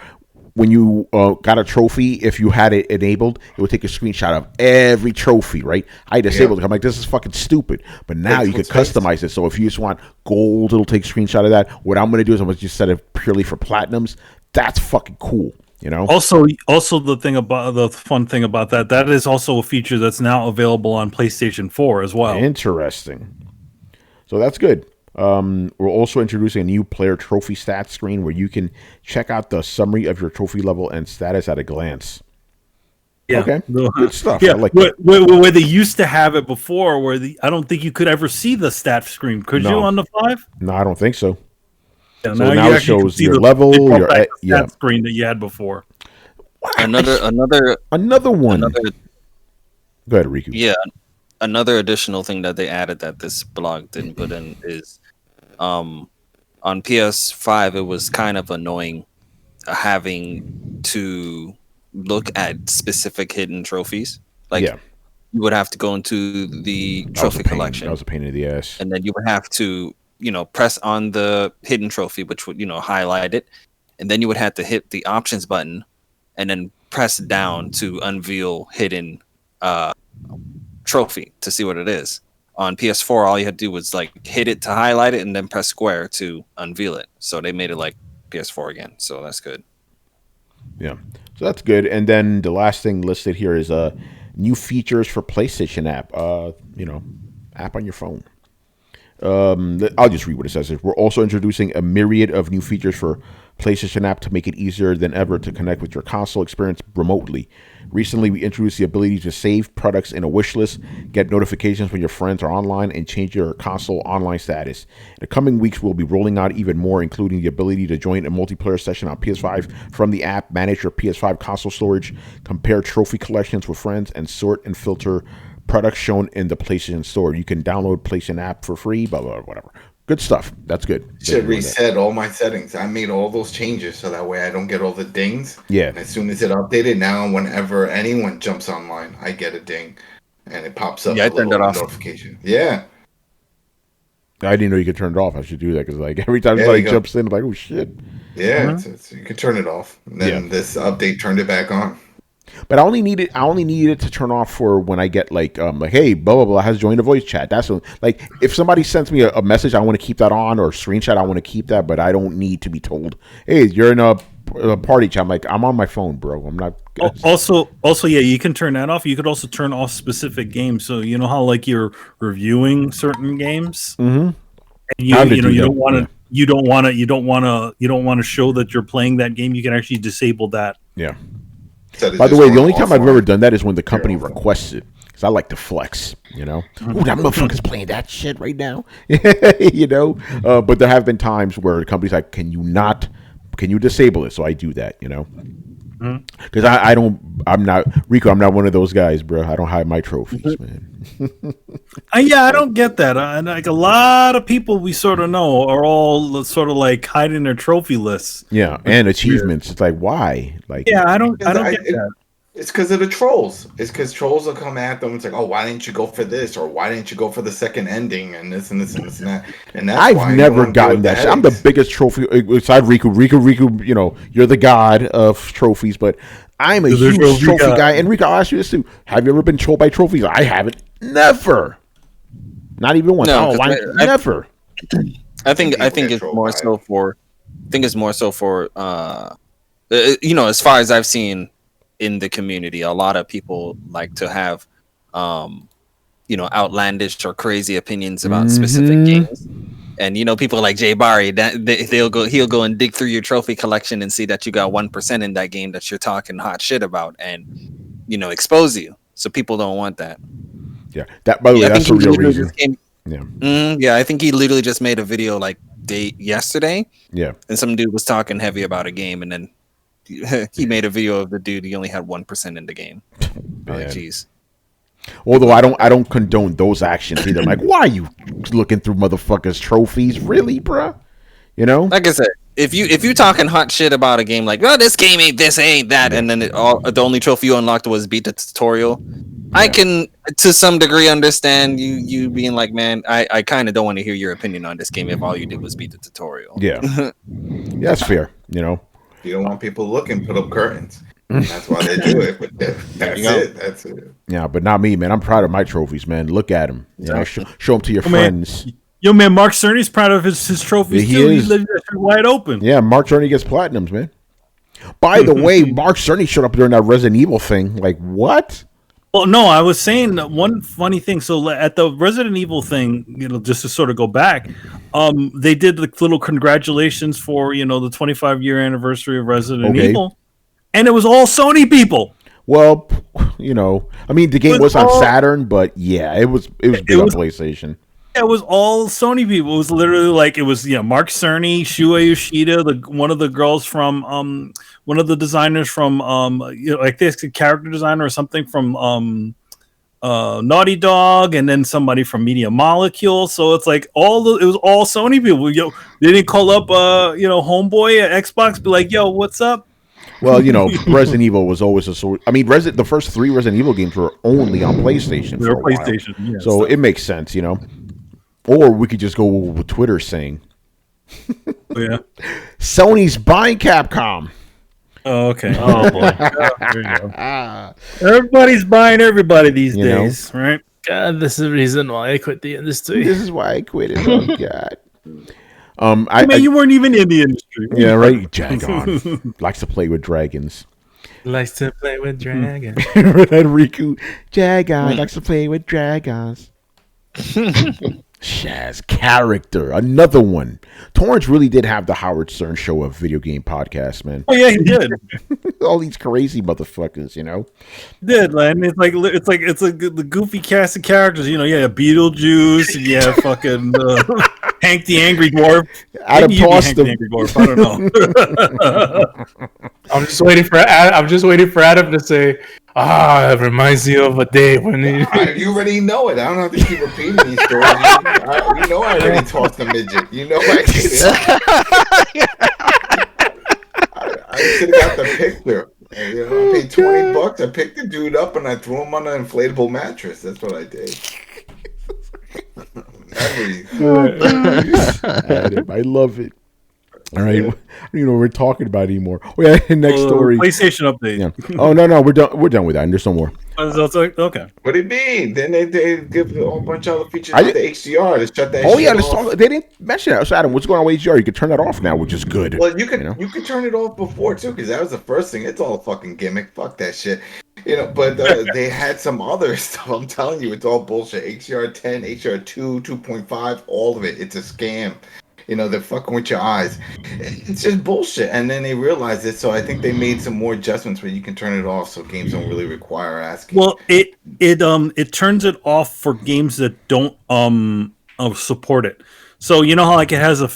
when you got a trophy, if you had it enabled, it would take a screenshot of every trophy, right? I disabled it. I'm like, this is fucking stupid. But now you can customize it. So if you just want gold, it'll take a screenshot of that. What I'm going to do is I'm going to just set it purely for platinums. That's fucking cool, you know? Also, the fun thing about that is also a feature that's now available on PlayStation 4 as well. Interesting. So that's good. We're also introducing a new player trophy stats screen where you can check out the summary of your trophy level and status at a glance. Yeah. Okay. Good stuff. Yeah. I like where they used to have it before, I don't think you could ever see the stat screen. Could you on the 5? No, I don't think so. Yeah, So now you it actually can shows see your the level, stat your screen that you had before. Another one. Go ahead, Riku. Yeah, another additional thing that they added that this blog didn't put in is on PS5 it was kind of annoying having to look at specific hidden trophies. Like you would have to go into the trophy collection. That was a pain in the ass. And then you would have to, press on the hidden trophy, which would, highlight it. And then you would have to hit the options button and then press down to unveil hidden trophy to see what it is. On PS4, all you had to do was like hit it to highlight it and then press square to unveil it. So they made it like PS4 again. So that's good. Yeah. So that's good. And then the last thing listed here is new features for PlayStation app. App on your phone. I'll just read what it says. We're also introducing a myriad of new features for PlayStation app to make it easier than ever to connect with your console experience remotely. Recently, we introduced the ability to save products in a wish list, get notifications when your friends are online, and change your console online status. In the coming weeks, we'll be rolling out even more, including the ability to join a multiplayer session on PS5 from the app, manage your PS5 console storage, compare trophy collections with friends, and sort and filter products shown in the PlayStation Store. You can download PlayStation app for free, blah, blah, blah, whatever. Good stuff. That's good. Should reset all my settings. I made all those changes so that way I don't get all the dings. Yeah. And as soon as it updated, now whenever anyone jumps online, I get a ding, and it pops up I turned it off. notification. Yeah. I didn't know you could turn it off. I should do that because like every time somebody jumps in, I'm like, oh shit. Yeah, you can turn it off. And then this update turned it back on. But I only need it to turn off for when I get like hey, blah blah blah has joined a voice chat. That's when, like if somebody sends me a message, I want to keep that on, or a screenshot, I want to keep that, but I don't need to be told, hey, you're in a party chat. I'm like, I'm on my phone, bro. I'm not. Also, yeah, you can turn that off. You could also turn off specific games. So you know how like you're reviewing certain games, and you don't want to show that you're playing that game. You can actually disable that. Yeah. By the way, the only time I've ever done that is when the company requests it. Because I like to flex, you know. Ooh, that motherfucker's playing that shit right now. You know. But there have been times where the company's like, can you disable it? So I do that, you know. Because I'm not one of those guys, bro. I don't hide my trophies, man. I don't get that. Like a lot of people we sort of know are all sort of like hiding their trophy lists. Yeah, and achievements. It's like, why? Like, yeah, I don't get that. It's because of the trolls. It's because trolls will come at them. It's like, oh, why didn't you go for this? Or why didn't you go for the second ending? And this and this and this and that. And that's I've never gotten that shit. I'm the biggest trophy. Aside Riku, you know, you're the god of trophies, but I'm a huge trophy guy. And Riku, I'll ask you this too. Have you ever been trolled by trophies? I haven't. Never. Not even once. No, never. I think it's more so for. You know, as far as I've seen in the community, a lot of people like to have, you know, outlandish or crazy opinions about specific games. And you know, people like Jay Barry, he'll go and dig through your trophy collection and see that you got 1% in that game that you're talking hot shit about, and you know, expose you. So people don't want that. Yeah, that by the way, that's a real reason. Yeah, I think he literally just made a video like yesterday. Yeah, and some dude was talking heavy about a game, and then he made a video of the dude. He only had 1% in the game. Like, jeez. Although I don't condone those actions either. I'm like, why are you looking through motherfuckers' trophies, really, bruh? You know, like I said, if you talking hot shit about a game, like, oh, this game ain't this, ain't that, and then the only trophy you unlocked was beat the tutorial. Yeah. I can, to some degree, understand you being like, man, I kind of don't want to hear your opinion on this game if all you did was beat the tutorial. Yeah, that's fair. You know, you don't want people looking, put up curtains. That's why they do it. But that's it. Yeah, but not me, man. I'm proud of my trophies, man. Look at them. You know, show them to your friends. Yo, man, Mark Cerny's proud of his trophies too. He lives wide open. Yeah, Mark Cerny gets platinums, man. By the way, Mark Cerny showed up during that Resident Evil thing. Like, what? Well, no, I was saying one funny thing. So at the Resident Evil thing, you know, just to sort of go back, they did the little congratulations for, you know, the 25-year anniversary of Resident Evil, and it was all Sony people. Well, you know, I mean, the game was on Saturn, but yeah, it was big on PlayStation. It was all Sony people. It was literally like it was, Mark Cerny, Shuei Yoshida, one of the girls from one of the designers from like this character designer or something from Naughty Dog, and then somebody from Media Molecule. So it's like it was all Sony people. Yo, they didn't call up homeboy at Xbox, be like, yo, what's up? Well, you know, Resident Evil was always the first 3 Resident Evil games were only on PlayStation. They were PlayStation, yeah, so it makes sense, you know. Or we could just go with what Twitter's saying. Yeah. Sony's buying Capcom. Oh, okay. Oh, boy. There you go. Everybody's buying everybody these days, right? God, this is the reason why I quit the industry. This is why I quit it. Oh, God. You weren't even in the industry. Yeah, right. Jagon likes to play with dragons. Likes to play with dragons. Riku. Jagon likes to play with dragons. Shaz character, another one. Torrance really did have the Howard Stern show of video game podcasts, man. Oh yeah, he did. All these crazy motherfuckers, you know. He did, man. It's like the goofy cast of characters, you know. Yeah, Beetlejuice. Yeah, fucking Hank the Angry Dwarf. Adam tossed him. Angry Dwarf. I don't know. I'm just waiting for Adam to say, It reminds you of a day when you. You already know it. I don't have to keep repeating these stories. You know I already tossed a midget. You know I did it. I should have got the picture. You know, I paid $20. I picked the dude up and I threw him on an inflatable mattress. That's what I did. I love it. All right, I don't even know what we're talking about anymore. Oh, yeah, next story. PlayStation update. Yeah. Oh no, we're done. We're done with that. And there's no more. Okay. What do you mean? Then they give a whole bunch of other features like the HDR to shut that. Oh shit yeah, off. they didn't mention that. So Adam, what's going on with HDR? You can turn that off now, which is good. Well, you could turn it off before too, because that was the first thing. It's all a fucking gimmick. Fuck that shit. You know, but they had some other stuff. I'm telling you, it's all bullshit. HDR 10, HDR 2, 2.5, all of it. It's a scam. You know, they're fucking with your eyes. It's just bullshit. And then they realized it, so I think they made some more adjustments where you can turn it off, so games don't really require asking. Well, it turns it off for games that don't support it. So you know how like it has a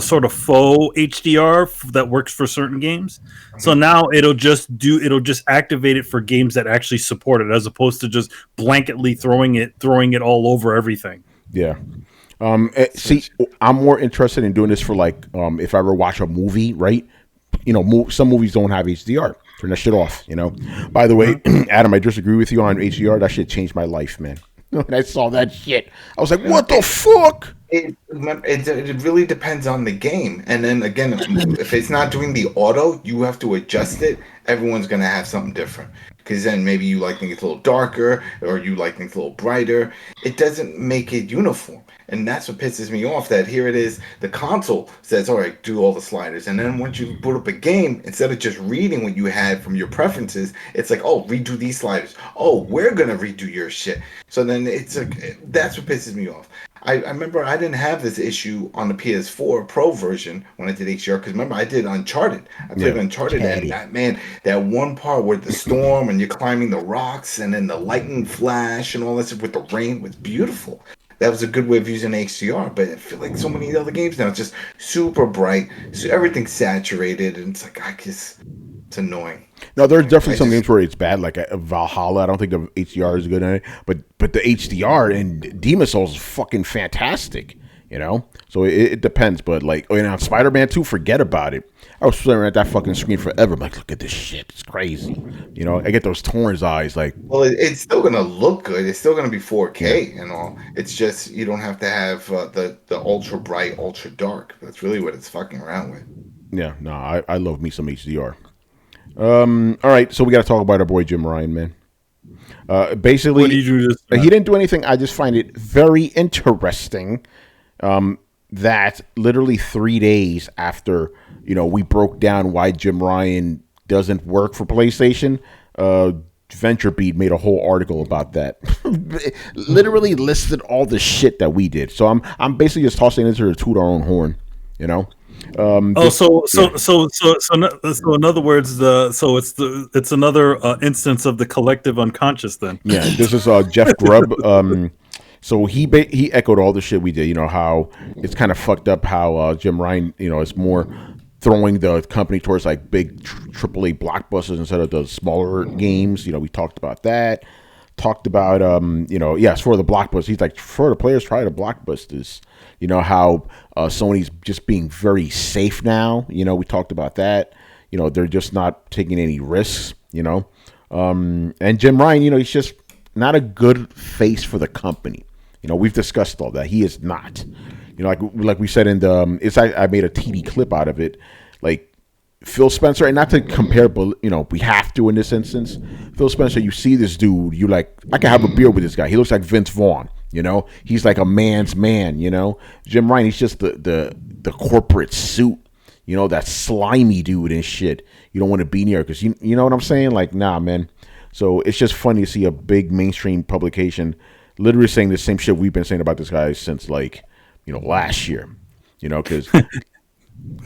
sort of faux HDR that works for certain games. So now it'll just activate it for games that actually support it, as opposed to just blanketly throwing it all over everything. Yeah. See, I'm more interested in doing this for like if I ever watch a movie, right? You know, some movies don't have HDR. Turn that shit off. You know. By the way, Adam, I disagree with you on HDR. That shit changed my life, man. When I saw that shit, I was like, "What the fuck?" It really depends on the game, and then again, if it's not doing the auto, you have to adjust it. Everyone's gonna have something different, because then maybe you like things a little darker, or you like things a little brighter. It doesn't make it uniform, and that's what pisses me off. That here it is, the console says, "All right, do all the sliders," and then once you boot up a game, instead of just reading what you had from your preferences, it's like, "Oh, redo these sliders. Oh, we're gonna redo your shit." So then it's like that's what pisses me off. I remember I didn't have this issue on the PS4 Pro version when I did HDR, because remember I did Uncharted. I played Uncharted, and that one part where the storm and you're climbing the rocks and then the lightning flash and all this with the rain was beautiful. That was a good way of using HDR, but I feel like so many other games now, it's just super bright, so everything's saturated, and it's like it's annoying. No, there's definitely some games where it's bad, like Valhalla. I don't think the HDR is good in it, but the HDR in Demon Souls is fucking fantastic, you know? So it depends, but like, Spider-Man 2, forget about it. I was staring at that fucking screen forever. I'm like, look at this shit. It's crazy. You know, I get those Torrens eyes. Like, well, it's still going to look good. It's still going to be 4K and all. It's just, you don't have to have the ultra bright, ultra dark. That's really what it's fucking around with. Yeah, no, I love me some HDR. All right, so we got to talk about our boy Jim Ryan, man. Basically, what did you do this time? He didn't do anything. I just find it very interesting that literally 3 days after, we broke down why Jim Ryan doesn't work for PlayStation, VentureBeat made a whole article about that. Literally listed all the shit that we did. So I'm basically just tossing it to toot our own horn, So in other words, it's another instance of the collective unconscious. Then, yeah, this is Jeff Grubb. So he echoed all the shit we did. How it's kind of fucked up how Jim Ryan, is more throwing the company towards like big AAA blockbusters instead of the smaller games. We talked about that. Talked about yes, for the blockbusters. He's like, for the players, try the blockbusters. How Sony's just being very safe now. We talked about that. They're just not taking any risks. And Jim Ryan, he's just not a good face for the company. We've discussed all that. He is not. Like we said in the I made a TD clip out of it. Like Phil Spencer, and not to compare, but we have to in this instance. Phil Spencer, you see this dude, you like, I can have a beer with this guy. He looks like Vince Vaughn. He's like a man's man. Jim Ryan, he's just the corporate suit. That slimy dude and shit. You don't want to be near because you know what I'm saying. Like, nah, man. So it's just funny to see a big mainstream publication literally saying the same shit we've been saying about this guy since like last year. Because.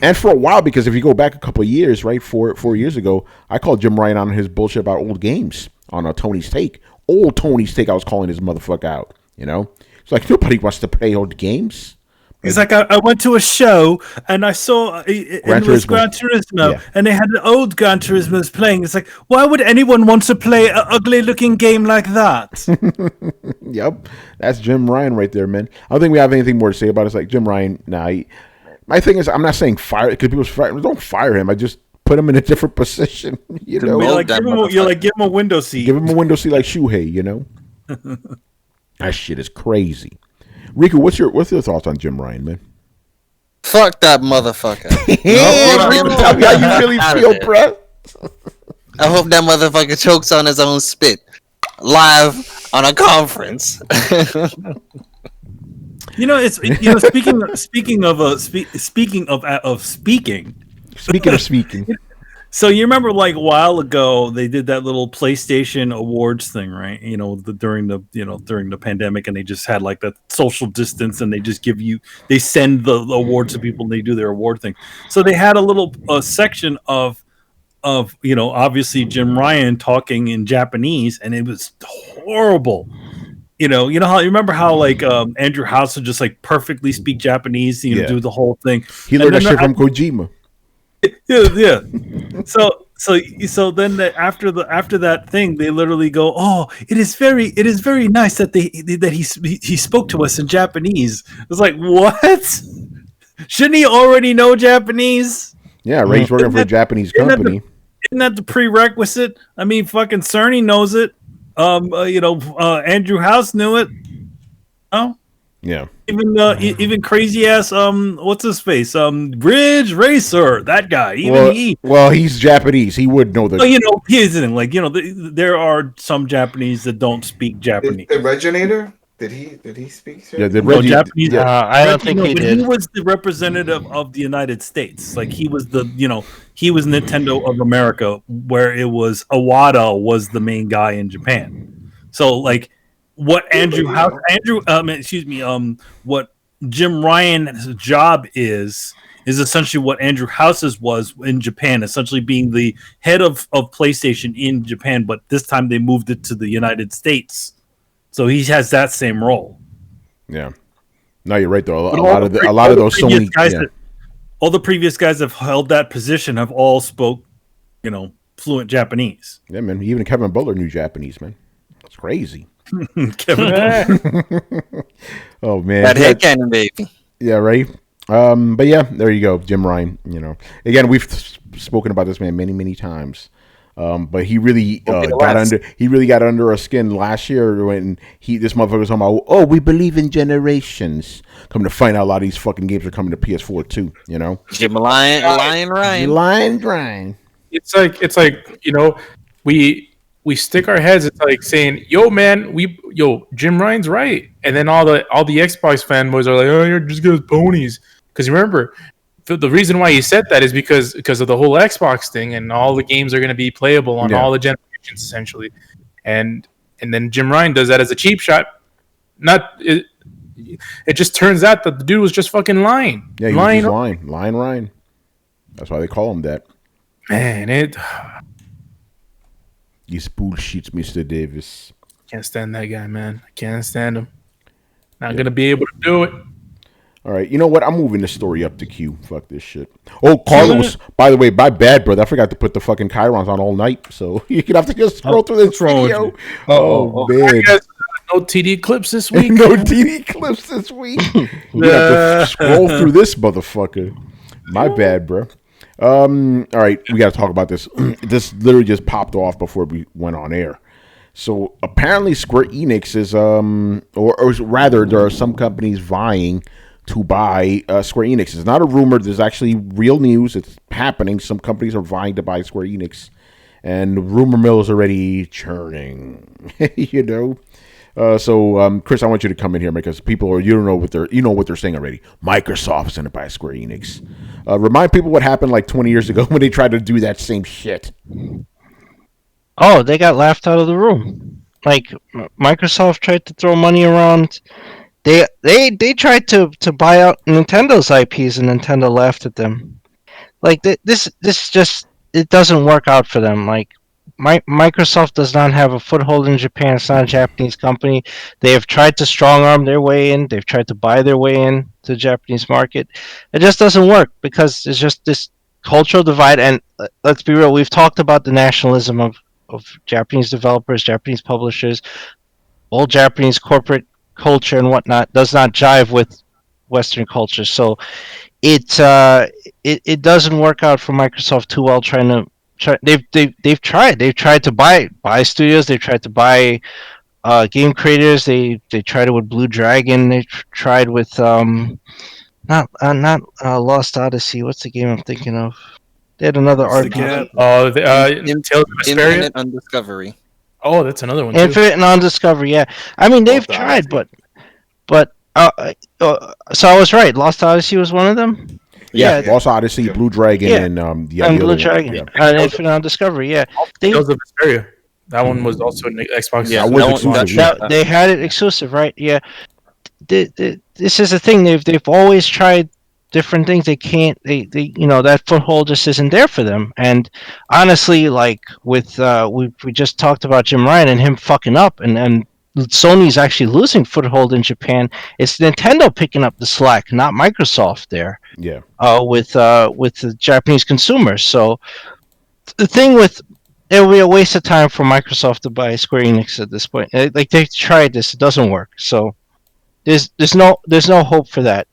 And for a while, because if you go back a couple of years, right, 4 years ago, I called Jim Ryan on his bullshit about old games on Tony's Take. Old Tony's Take, I was calling his motherfucker out, It's like, nobody wants to play old games. He's like, I went to a show and I saw it was Gran Turismo, and they had the old Gran Turismos playing. It's like, why would anyone want to play an ugly-looking game like that? Yep, that's Jim Ryan right there, man. I don't think we have anything more to say about it. It's like Jim Ryan. My thing is, I'm not saying fire because people fire. Don't fire him. I just put him in a different position. You know, give him a window seat. Give him a window seat like Shuhei. You know, that shit is crazy. Riku, what's your thoughts on Jim Ryan, man? Fuck that motherfucker. Tell me how you really feel, bro. I hope that motherfucker chokes on his own spit live on a conference. Speaking of speaking. So you remember, like a while ago, they did that little PlayStation Awards thing, right? During the pandemic, and they just had like that social distance, and they send the awards to people, and they do their award thing. So they had a little section of obviously Jim Ryan talking in Japanese, and it was horrible. You remember how like Andrew House would just like perfectly speak Japanese, do the whole thing. He learned that shit from Kojima. Yeah. So then after that thing, they literally go, "Oh, it is very nice that he spoke to us in Japanese." It's like, what? Shouldn't he already know Japanese? Yeah, Ray's working for a Japanese company. Isn't that the prerequisite? I mean, fucking Cerny knows it. Andrew House knew it. Oh. Yeah. Even crazy ass what's his face? Ridge Racer, that guy. Well, he's Japanese. He would know that. He isn't like there are some Japanese that don't speak Japanese. The Reginator? Did he speak? Yeah, Japanese. I don't think he did. He was the representative of the United States. Like he was he was Nintendo of America, where it was Iwata was the main guy in Japan. So like. What what Jim Ryan's job is essentially what Andrew House's was in Japan, essentially being the head of PlayStation in Japan, but this time they moved it to the United States. So he has that same role. Yeah. No, you're right though. A lot of those Sony guys all the previous guys that have held that position have all spoke, fluent Japanese. Yeah, man. Even Kevin Butler knew Japanese, man. That's crazy. Oh man, that head cannon, baby. Yeah, right. But yeah, there you go, Jim Ryan. Again, we've spoken about this man many times. But he really got under our skin last year when this motherfucker was talking about, oh, we believe in generations. Come to find out, a lot of these fucking games are coming to PS4 too. Jim Lion Ryan. It's like we stick our heads. It's like saying, "Yo, man, Jim Ryan's right," and then all the Xbox fanboys are like, "Oh, you're just good ponies." Because remember, the reason why he said that is because of the whole Xbox thing, and all the games are going to be playable on all the generations essentially, and then Jim Ryan does that as a cheap shot. It just turns out that the dude was just fucking lying. Yeah, lying Ryan. That's why they call him that. Man, He's bullshit, Mr. Davis. Can't stand that guy, man. I can't stand him. Not gonna be able to do it. All right, you know what? I'm moving the story up to Q. Fuck this shit. Oh, Carlos, by the way, my bad, brother. I forgot to put the fucking Chirons on all night, so you're gonna have to just scroll through this video. Oh man. No TD clips this week. No TD clips this week. We have to scroll through this motherfucker. My bad, bro. All right, we got to talk about this. This literally just popped off before we went on air. So apparently, Square-Enix is, or rather, there are some companies vying to buy Square-Enix. It's not a rumor. There's actually real news. It's happening. Some companies are vying to buy Square-Enix, and the rumor mill is already churning. So Chris, I want you to come in here because people you know what they're saying already. Microsoft's gonna buy Square Enix. Remind people what happened like 20 years ago when they tried to do that same shit. Oh, they got laughed out of the room. Like Microsoft tried to throw money around. They tried to buy out Nintendo's IPs, and Nintendo laughed at them. Like this just it doesn't work out for them. Like Microsoft does not have a foothold in Japan. It's not a Japanese company. They have tried to strong arm their way in. They've tried to buy their way in to the Japanese market. It just doesn't work because there's just this cultural divide. And let's be real, we've talked about the nationalism of Japanese developers, Japanese publishers, all Japanese corporate culture and whatnot does not jive with Western culture. So it doesn't work out for Microsoft too well. They've tried to buy studios. They've tried to buy game creators. They tried it with Blue Dragon. They tried with not Lost Odyssey. What's the game I'm thinking of? They had another RPG. Oh, Tales of Vesperia? Infinite Undiscovery. Oh, that's another one too. Infinite and Undiscovery. Yeah, I mean they've tried, but so I was right. Lost Odyssey was one of them. Yeah, Lost Odyssey, Blue Dragon, and Blue Dragon, and Infinite Undiscovery. Yeah, Tales of Vesperia. That one was also an Xbox. Yeah, they had it exclusive, right? Yeah. This is the thing. They've always tried different things. They can't. They that foothold just isn't there for them. And honestly, like with we just talked about Jim Ryan and him fucking up, and Sony's actually losing foothold in Japan. It's Nintendo picking up the slack, not Microsoft there. Yeah. With the Japanese consumers. So the thing with it would be a waste of time for Microsoft to buy Square Enix at this point. Like they've tried this, it doesn't work. So there's no hope for that.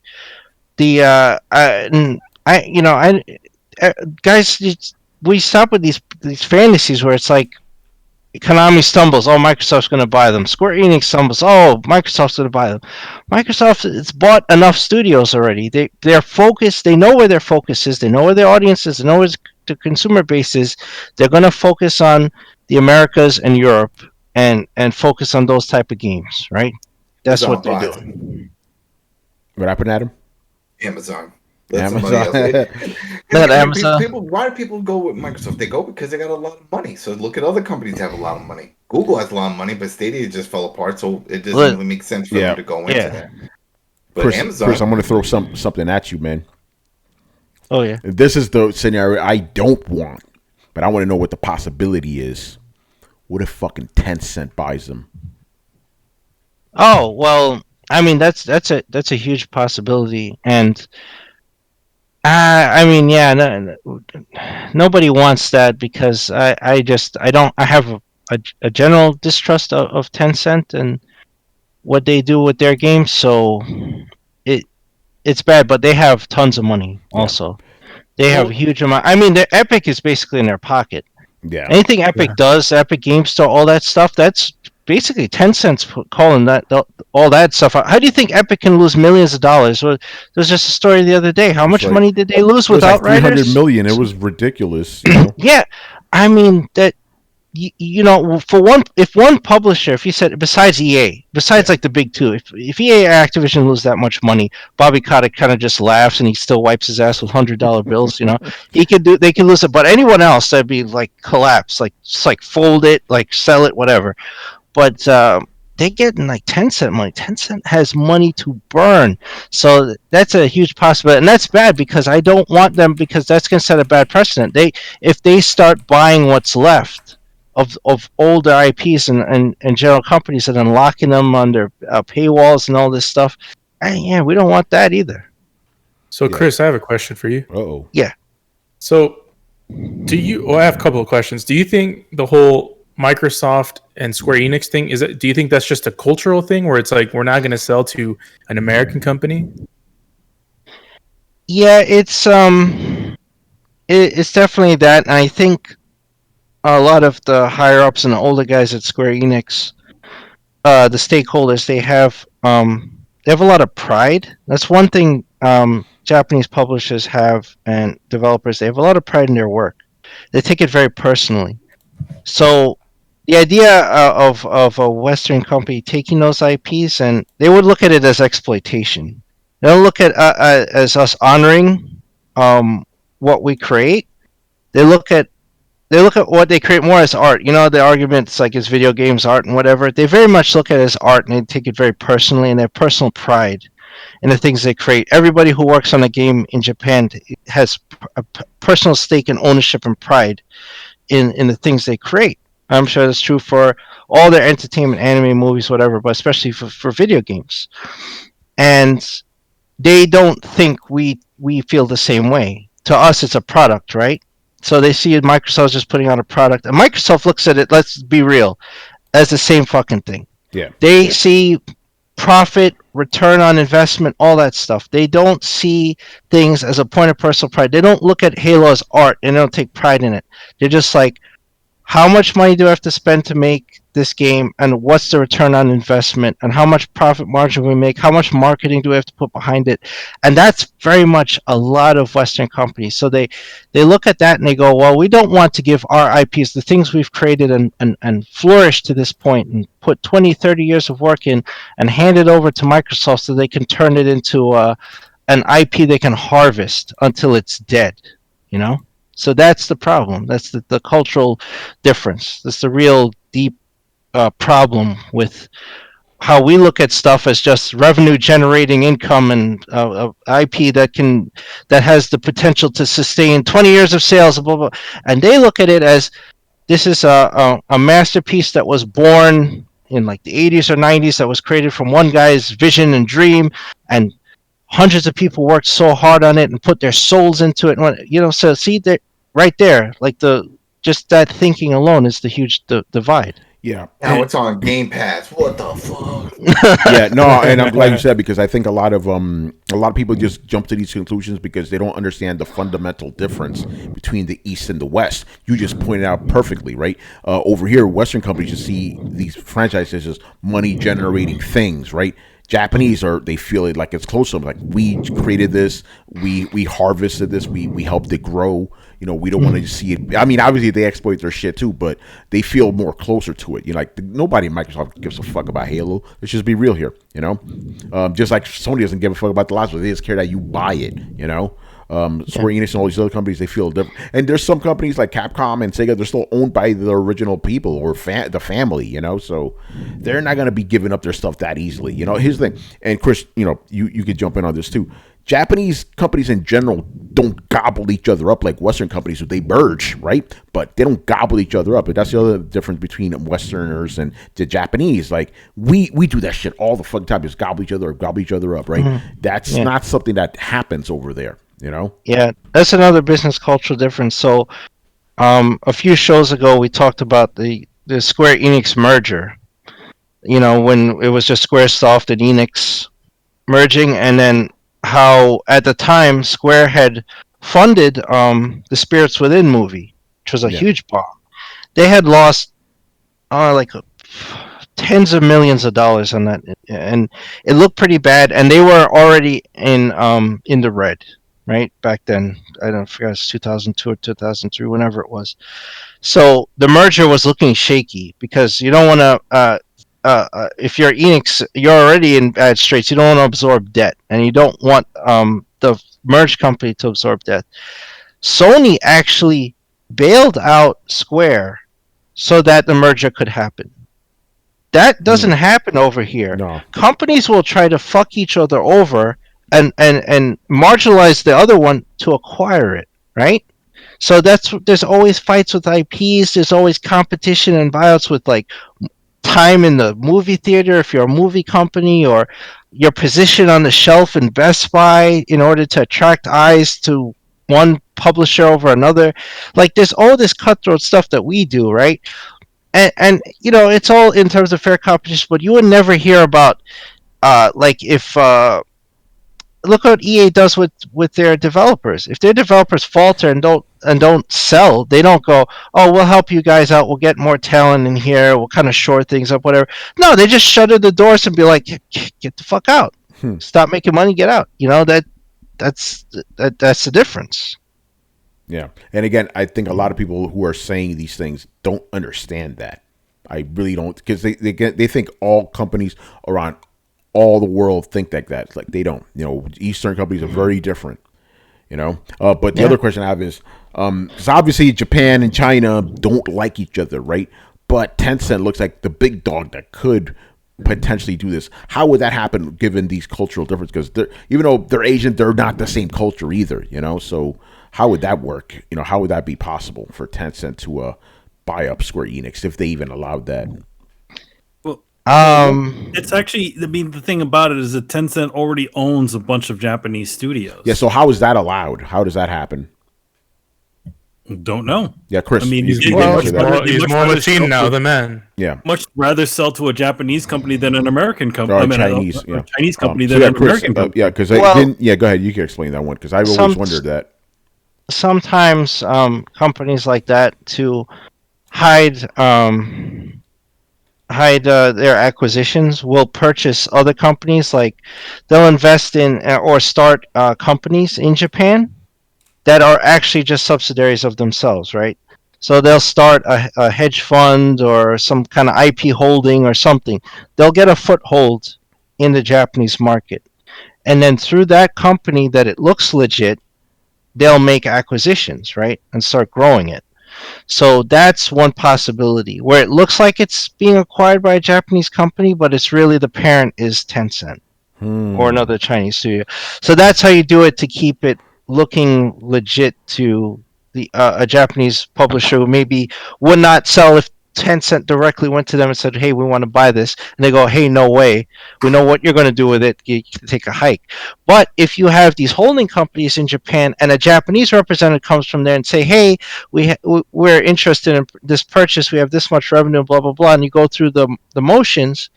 Guys, we stop with these fantasies where it's like Konami stumbles, oh, Microsoft's going to buy them. Square Enix stumbles, oh, Microsoft's going to buy them. Microsoft has bought enough studios already. They're focused. They know where their focus is. They know where their audience is. They know where the consumer base is. They're going to focus on the Americas and Europe and focus on those type of games, right? That's what they're doing. What happened, Adam? Amazon. Amazon. Why do people go with Microsoft? They go because they got a lot of money. So look at other companies that have a lot of money. Google has a lot of money, but Stadia just fell apart, so it doesn't really make sense for them to go into that. But Amazon, Chris, I'm going to throw something at you, man. Oh yeah. This is the scenario I don't want, but I want to know what the possibility is. What if fucking Tencent buys them? Oh well, I mean that's a huge possibility, and I mean nobody wants that because I have a general distrust of Tencent and what they do with their games, so it's bad, but they have tons of money also. They have a huge amount. I mean, their Epic is basically in their pocket. Yeah. Anything Epic does, Epic Game Store, all that stuff, that's basically Tencent's calling that all that stuff. How do you think Epic can lose millions of dollars? Well, there's just a story the other day. How much money did they lose with Outriders? $300 million. It was ridiculous. You know? Yeah, I mean that. If one publisher, if you said besides EA, like the big two, if EA or Activision lose that much money, Bobby Kotick kind of just laughs and he still wipes his ass with $100 bills. They could lose it, but anyone else that'd be like collapse, like just like fold it, like sell it, whatever. But they get like Tencent money. Tencent has money to burn, so that's a huge possibility, and that's bad because I don't want them because that's going to set a bad precedent. If they start buying what's left of older IPs and general companies and unlocking them under paywalls and all this stuff, we don't want that either. So, Chris, I have a question for you. Uh-oh. Yeah. So, I have a couple of questions. Do you think the whole Microsoft and Square Enix thing do you think that's just a cultural thing where it's like we're not going to sell to an American company? Yeah, it's definitely that, and I think a lot of the higher ups and the older guys at Square Enix, the stakeholders, they have a lot of pride. That's one thing Japanese publishers have and developers. They have a lot of pride in their work. They take it very personally. So the idea of a Western company taking those IPs, and they would look at it as exploitation. They don't look at as us honoring what we create. They look at what they create more as art. The arguments like is video games art and whatever. They very much look at it as art, and they take it very personally, and they have personal pride in the things they create. Everybody who works on a game in Japan has a personal stake and ownership and pride in the things they create. I'm sure that's true for all their entertainment, anime, movies, whatever, but especially for video games. And they don't think we feel the same way. To us, it's a product, right? So they see Microsoft just putting out a product, and Microsoft looks at it. Let's be real, as the same fucking thing. Yeah. They see profit, return on investment, all that stuff. They don't see things as a point of personal pride. They don't look at Halo as art and they don't take pride in it. They're just like, how much money do I have to spend to make this game, and what's the return on investment, and how much profit margin we make, how much marketing do we have to put behind it? And that's very much a lot of Western companies. So they look at that and they go, well, we don't want to give our IPs, the things we've created and flourished to this point and put 20, 30 years of work in, and hand it over to Microsoft so they can turn it into an IP they can harvest until it's dead, you know? So that's the problem. That's the cultural difference. That's the real deep problem with how we look at stuff as just revenue generating income and IP that has the potential to sustain 20 years of sales, blah, blah, blah. And they look at it as this is a masterpiece that was born in like the 80s or 90s, that was created from one guy's vision and dream, and hundreds of people worked so hard on it and put their souls into it. And, you know, so see that right there, like just that thinking alone is the huge divide. Yeah. Now it's on Game Pass. What the fuck? Yeah, no, and I'm glad you said, because I think a lot of people just jump to these conclusions because they don't understand the fundamental difference between the East and the West. You just pointed out perfectly, right? Over here, Western companies just see these franchises as money generating things, right? Japanese they feel it like it's close to them. Like, we created this, we harvested this, we helped it grow. You know, we don't want to see it. I mean, obviously they exploit their shit too, but they feel more closer to it. You know, like nobody in Microsoft gives a fuck about Halo. Let's just be real here. You know, just like Sony doesn't give a fuck about The Last of Us. They just care that you buy it. You know. Square-Enix and all these other companies, they feel different. And there's some companies like Capcom and Sega, they're still owned by the original people or the family, you know, so they're not going to be giving up their stuff that easily. You know, here's the thing, and Chris, you know, you could jump in on this too. Japanese companies in general don't gobble each other up like Western companies do. They merge, right? But they don't gobble each other up. But that's the other difference between Westerners and the Japanese. Like, we do that shit all the fucking time, just gobble each other up, right? Mm-hmm. That's not something that happens over there. You know? Yeah, that's another business cultural difference. So, a few shows ago, we talked about the Square-Enix merger. You know, when it was just Squaresoft and Enix merging, and then how at the time Square had funded the Spirits Within movie, which was a huge bomb. They had lost tens of millions of dollars on that, and it looked pretty bad. And they were already in the red. Right back then, I don't forget, it's 2002 or 2003, whenever it was. So the merger was looking shaky because you don't want to. If you're Enix, you're already in bad straits. You don't want to absorb debt, and you don't want the merged company to absorb debt. Sony actually bailed out Square so that the merger could happen. That doesn't happen over here. No. Companies will try to fuck each other over and marginalize the other one to acquire it, right? So there's always fights with IPs. There's always competition and buyouts with like time in the movie theater if you're a movie company, or your position on the shelf in Best Buy in order to attract eyes to one publisher over another. Like, there's all this cutthroat stuff that we do, right? And you know, it's all in terms of fair competition, but you would never hear about if look what EA does with their developers. If their developers falter and don't sell, they don't go, oh, we'll help you guys out, we'll get more talent in here, we'll kind of shore things up, whatever. No, they just shutter the doors and be like, get the fuck out. Stop making money, get out. You know, that's the difference. Yeah. And again, I think a lot of people who are saying these things don't understand that. I really don't, because they think all companies around all the world think like that. It's like, they don't. You know, Eastern companies are very different. You know, but the other question I have is, because obviously Japan and China don't like each other, right? But Tencent looks like the big dog that could potentially do this. How would that happen given these cultural differences? Because even though they're Asian, they're not the same culture either. You know, so how would that work? You know, how would that be possible for Tencent to buy up Square Enix if they even allowed that? It's actually, I mean, the thing about it is that Tencent already owns a bunch of Japanese studios. Yeah, so how is that allowed? How does that happen? Don't know. Yeah, Chris. I mean, he's more of a team now, the man. Yeah, much rather sell to a Japanese company than an American company. Or Chinese, Chinese company than an American company. Yeah, because go ahead. You can explain that one because I've always wondered that. Sometimes companies like that to hide their acquisitions will purchase other companies. Like they'll invest in or start companies in Japan that are actually just subsidiaries of themselves, right? So they'll start a hedge fund or some kind of IP holding or something. They'll get a foothold in the Japanese market. And then through that company that it looks legit, they'll make acquisitions, right? And start growing it. So that's one possibility where it looks like it's being acquired by a Japanese company, but it's really the parent is Tencent or another Chinese studio. So that's how you do it to keep it looking legit to the a Japanese publisher who maybe would not sell if Tencent directly went to them and said, "Hey, we want to buy this," and they go, "Hey, no way. We know what you're going to do with it. You can take a hike." But if you have these holding companies in Japan and a Japanese representative comes from there and say, "Hey, we're interested in this purchase. We have this much revenue, blah blah blah," and you go through the motions,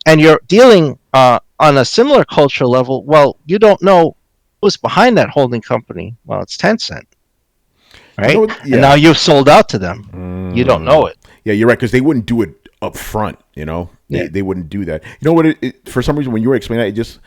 and you're dealing on a similar cultural level, well, you don't know who's behind that holding company. Well, it's Tencent, right? And now you've sold out to them. You don't know it. Yeah, you're right, because they wouldn't do it up front, you know? They wouldn't do that. You know what? For some reason, when you were explaining that,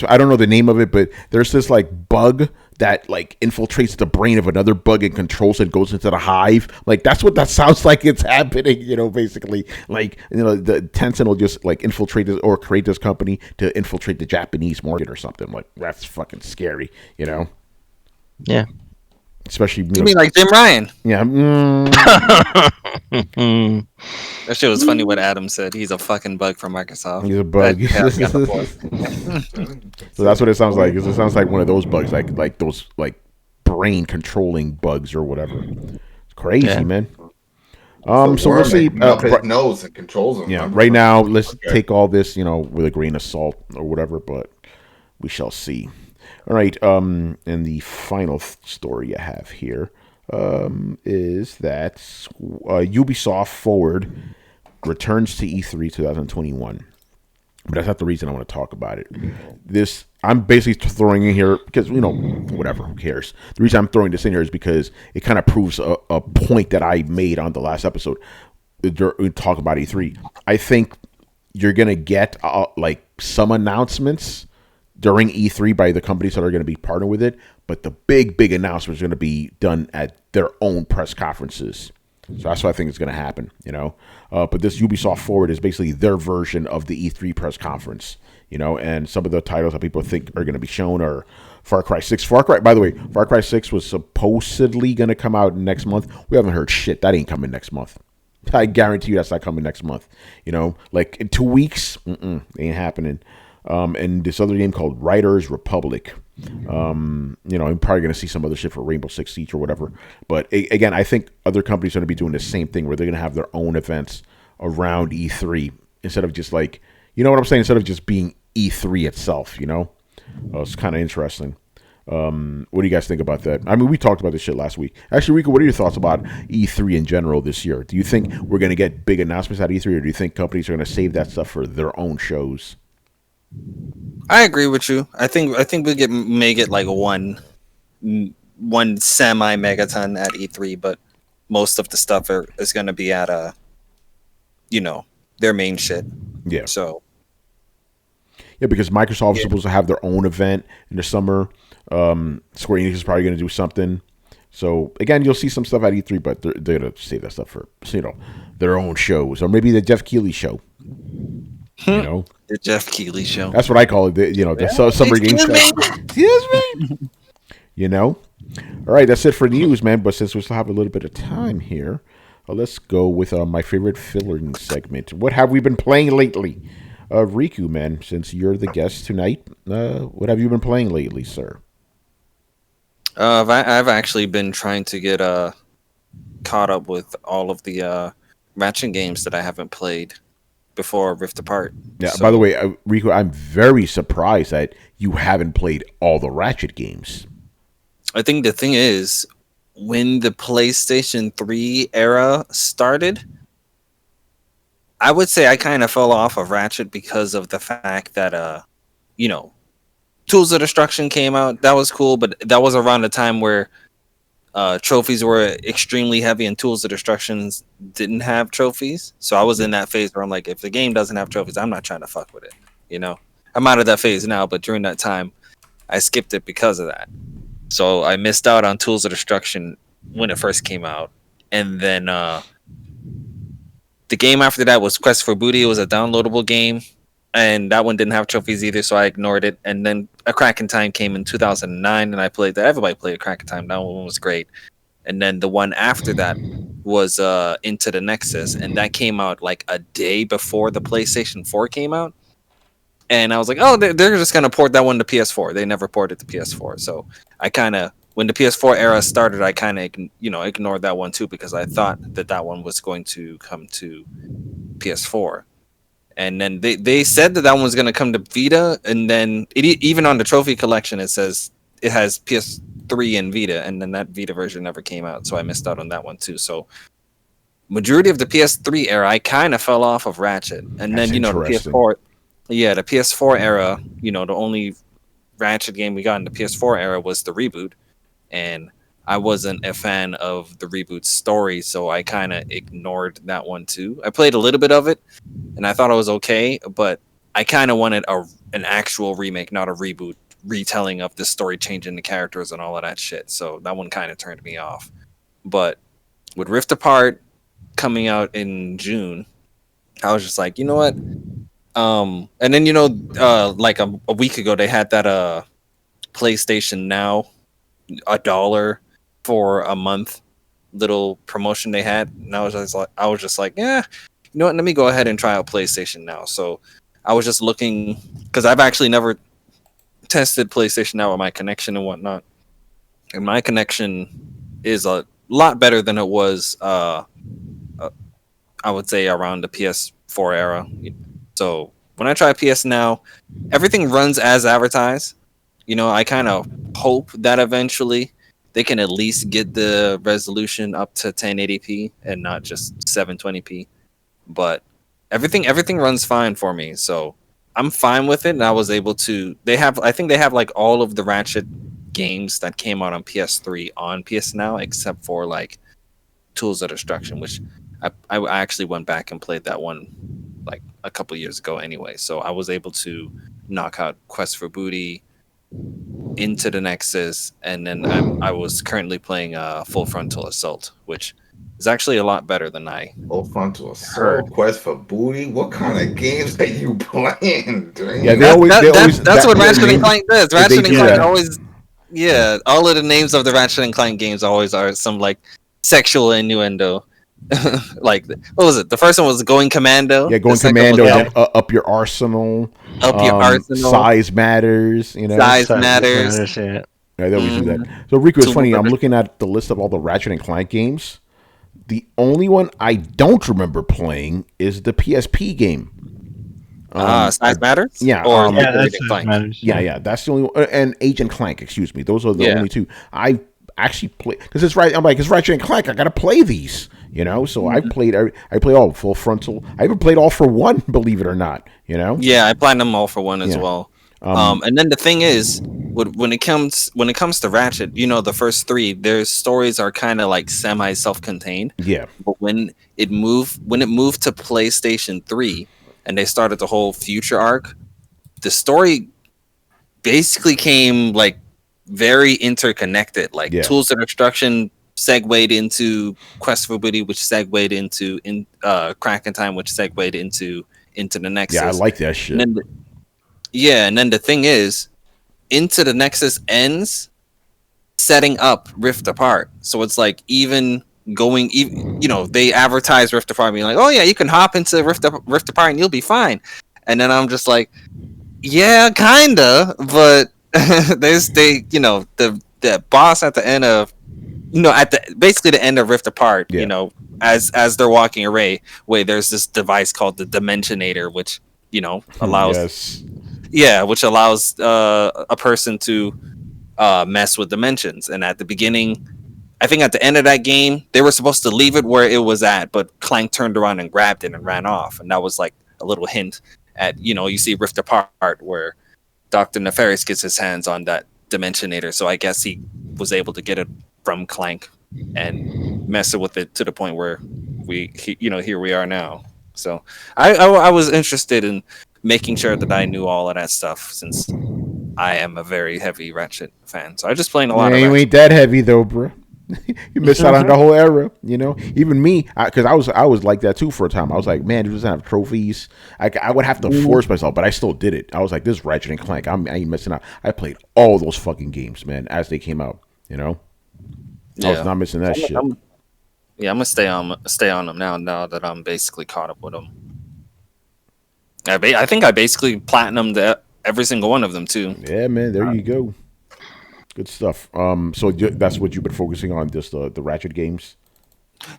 I don't know the name of it, but there's this like bug that like infiltrates the brain of another bug and controls it, goes into the hive. Like that's what that sounds like it's happening, you know, basically. Like, you know, the Tencent will just like infiltrate this or create this company to infiltrate the Japanese market or something. Like that's fucking scary, you know? Yeah. Especially, you mean like Jim Ryan? Yeah. That shit was funny what Adam said. He's a fucking bug from Microsoft. He's a bug. So that's what it sounds like. It sounds like one of those bugs, like those like brain controlling bugs or whatever. It's crazy, man. So we'll see. It knows and controls them. Yeah. Right now, let's take all this, you know, with a grain of salt or whatever, but we shall see. All right, and the final story I have here is that Ubisoft Forward returns to E3 2021. But that's not the reason I want to talk about it. I'm basically throwing in here because, you know, whatever, who cares? The reason I'm throwing this in here is because it kind of proves a point that I made on the last episode. We talk about E3. I think you're going to get like some announcements during E3 by the companies that are going to be partnered with it, but the big announcements are going to be done at their own press conferences. So that's what I think is going to happen, you know. But this Ubisoft Forward is basically their version of the E3 press conference, you know. And some of the titles that people think are going to be shown are Far Cry 6. By the way, Far Cry 6 was supposedly going to come out next month. We haven't heard shit. That ain't coming next month. I guarantee you that's not coming next month. You know, like in 2 weeks, ain't happening. And this other game called Riders Republic. You know, I'm probably going to see some other shit for Rainbow Six Siege or whatever. But again, I think other companies are going to be doing the same thing where they're going to have their own events around E3 instead of just like, you know what I'm saying? Instead of just being E3 itself, you know? It's kind of interesting. What do you guys think about that? I mean, we talked about this shit last week. Actually, Rico, what are your thoughts about E3 in general this year? Do you think we're going to get big announcements at E3 or do you think companies are going to save that stuff for their own shows? I agree with you. I think we may get like one semi megaton at E3, but most of the stuff is going to be at you know, their main shit. Yeah. So. Yeah, because Microsoft is supposed to have their own event in the summer. Square Enix is probably going to do something. So again, you'll see some stuff at E3, but they're going to save that stuff for, you know, their own shows or maybe the Jeff Keighley show. You know, the Jeff Keighley show. That's what I call it. The summer game stuff. Excuse me. You know. All right, that's it for news, man. But since we still have a little bit of time here, let's go with my favorite filling segment. What have we been playing lately? Riku, man, since you're the guest tonight, what have you been playing lately, sir? I've actually been trying to get caught up with all of the Ratchet games that I haven't played before Rift Apart. Yeah. So, By the way, Rico, I'm very surprised that you haven't played all the Ratchet games. I think the thing is, when the PlayStation 3 era started, I would say I kind of fell off of Ratchet because of the fact that, Tools of Destruction came out. That was cool, but that was around the time where trophies were extremely heavy and Tools of Destructions didn't have trophies. So I was in that phase where I'm like, if the game doesn't have trophies, I'm not trying to fuck with it. I'm out of that phase now, but during that time, I skipped it because of that. So I missed out on Tools of Destruction when it first came out. And then the game after that was Quest for Booty. It was a downloadable game. And that one didn't have trophies either, so I ignored it. And then A Crack in Time came in 2009, and I played that. Everybody played A Crack in Time. That one was great. And then the one after that was Into the Nexus, and that came out like a day before the PlayStation 4 came out. And I was like, oh, they're just going to port that one to PS4. They never ported to PS4. So I kind of, when the PS4 era started, I kind of, ignored that one too, because I thought that one was going to come to PS4. And then they said that one was going to come to Vita, and then even on the trophy collection, it says it has PS3 and Vita, and then that Vita version never came out, so I missed out on that one too. So majority of the PS3 era, I kind of fell off of Ratchet, and then the PS4, the PS4 era, the only Ratchet game we got in the PS4 era was the reboot, and I wasn't a fan of the reboot story, so I kind of ignored that one too. I played a little bit of it, and I thought it was okay, but I kind of wanted an actual remake, not a reboot, retelling of the story, changing the characters and all of that shit. So that one kind of turned me off. But with Rift Apart coming out in June, I was just like, you know what? And then like a week ago, they had that PlayStation Now $1 for a month little promotion they had, and I was just like, yeah, you know what? Let me go ahead and try out PlayStation Now. So I was just looking, because I've actually never tested PlayStation Now with my connection and whatnot, and my connection is a lot better than it was. I would say around the PS4 era. So when I try PS Now, everything runs as advertised. I kind of hope that eventually they can at least get the resolution up to 1080p and not just 720p. But everything runs fine for me, so I'm fine with it. And I was able to. I think they have like all of the Ratchet games that came out on PS3 on PS Now, except for like Tools of Destruction, which I actually went back and played that one like a couple years ago anyway. So I was able to knock out Quest for Booty, Into the Nexus, and then I was currently playing Full Frontal Assault, which is actually a lot better than I Full Frontal Assault, Quest for Booty. What kind of games are you playing? Dude? Yeah, that's what Ratchet and Clank does. Ratchet and Clank always, all of the names of the Ratchet and Clank games always are some like sexual innuendo. Like, what was it? The first one was Going Commando. Yeah, Going Commando. Then Up Your Arsenal. Up Your Arsenal. Size Matters. Size Matters. Yeah, they always do that. So Rico, it's funny. I'm looking at the list of all the Ratchet and Clank games. The only one I don't remember playing is the PSP game. Size Matters. Yeah. That's Size Matters. Yeah. That's the only one. And Agent Clank. Excuse me. Those are the only two I actually play, because it's right. I'm like, it's Ratchet and Clank. I gotta play these. So I played all Full Frontal. I even played All for One, believe it or not. Yeah, I played them All for One as well. And then the thing is, when it comes to Ratchet, the first three, their stories are kind of like semi self-contained. Yeah. But when it moved to PlayStation 3 and they started the whole future arc, the story basically came like very interconnected. Like Tools of Destruction segued into Quest for Booty, which segued into Crack in Time, which segued into the Nexus. Yeah, I like that shit. And then the thing is, Into the Nexus ends setting up Rift Apart. So it's like they advertise Rift Apart being like, oh yeah, you can hop into Rift Apart and you'll be fine. And then I'm just like, yeah, kinda, but the the boss at the end of, at basically the end of Rift Apart, as they're walking away, there's this device called the Dimensionator, which allows which allows a person to mess with dimensions. And at the beginning, I think at the end of that game, they were supposed to leave it where it was at, but Clank turned around and grabbed it and ran off, and that was like a little hint at you see Rift Apart where Dr. Nefarious gets his hands on that Dimensionator, so I guess he was able to get it from Clank and mess it with it to the point where here we are now. So I was interested in making sure that I knew all of that stuff, since I am a very heavy Ratchet fan. So I just playing a lot of you Ratchet. ain't that heavy though, bro. You missed out on the whole era, Even me, because I was like that too for a time. I was like, man, it doesn't have trophies. I would have to force myself, but I still did it. I was like, this Ratchet and Clank, I ain't missing out. I played all those fucking games, man, as they came out. I was not missing that shit. I'm gonna stay on them now that I'm basically caught up with them. I think I basically platinumed every single one of them too. Yeah, man, there you go. Good stuff. So that's what you've been focusing on, just the Ratchet games.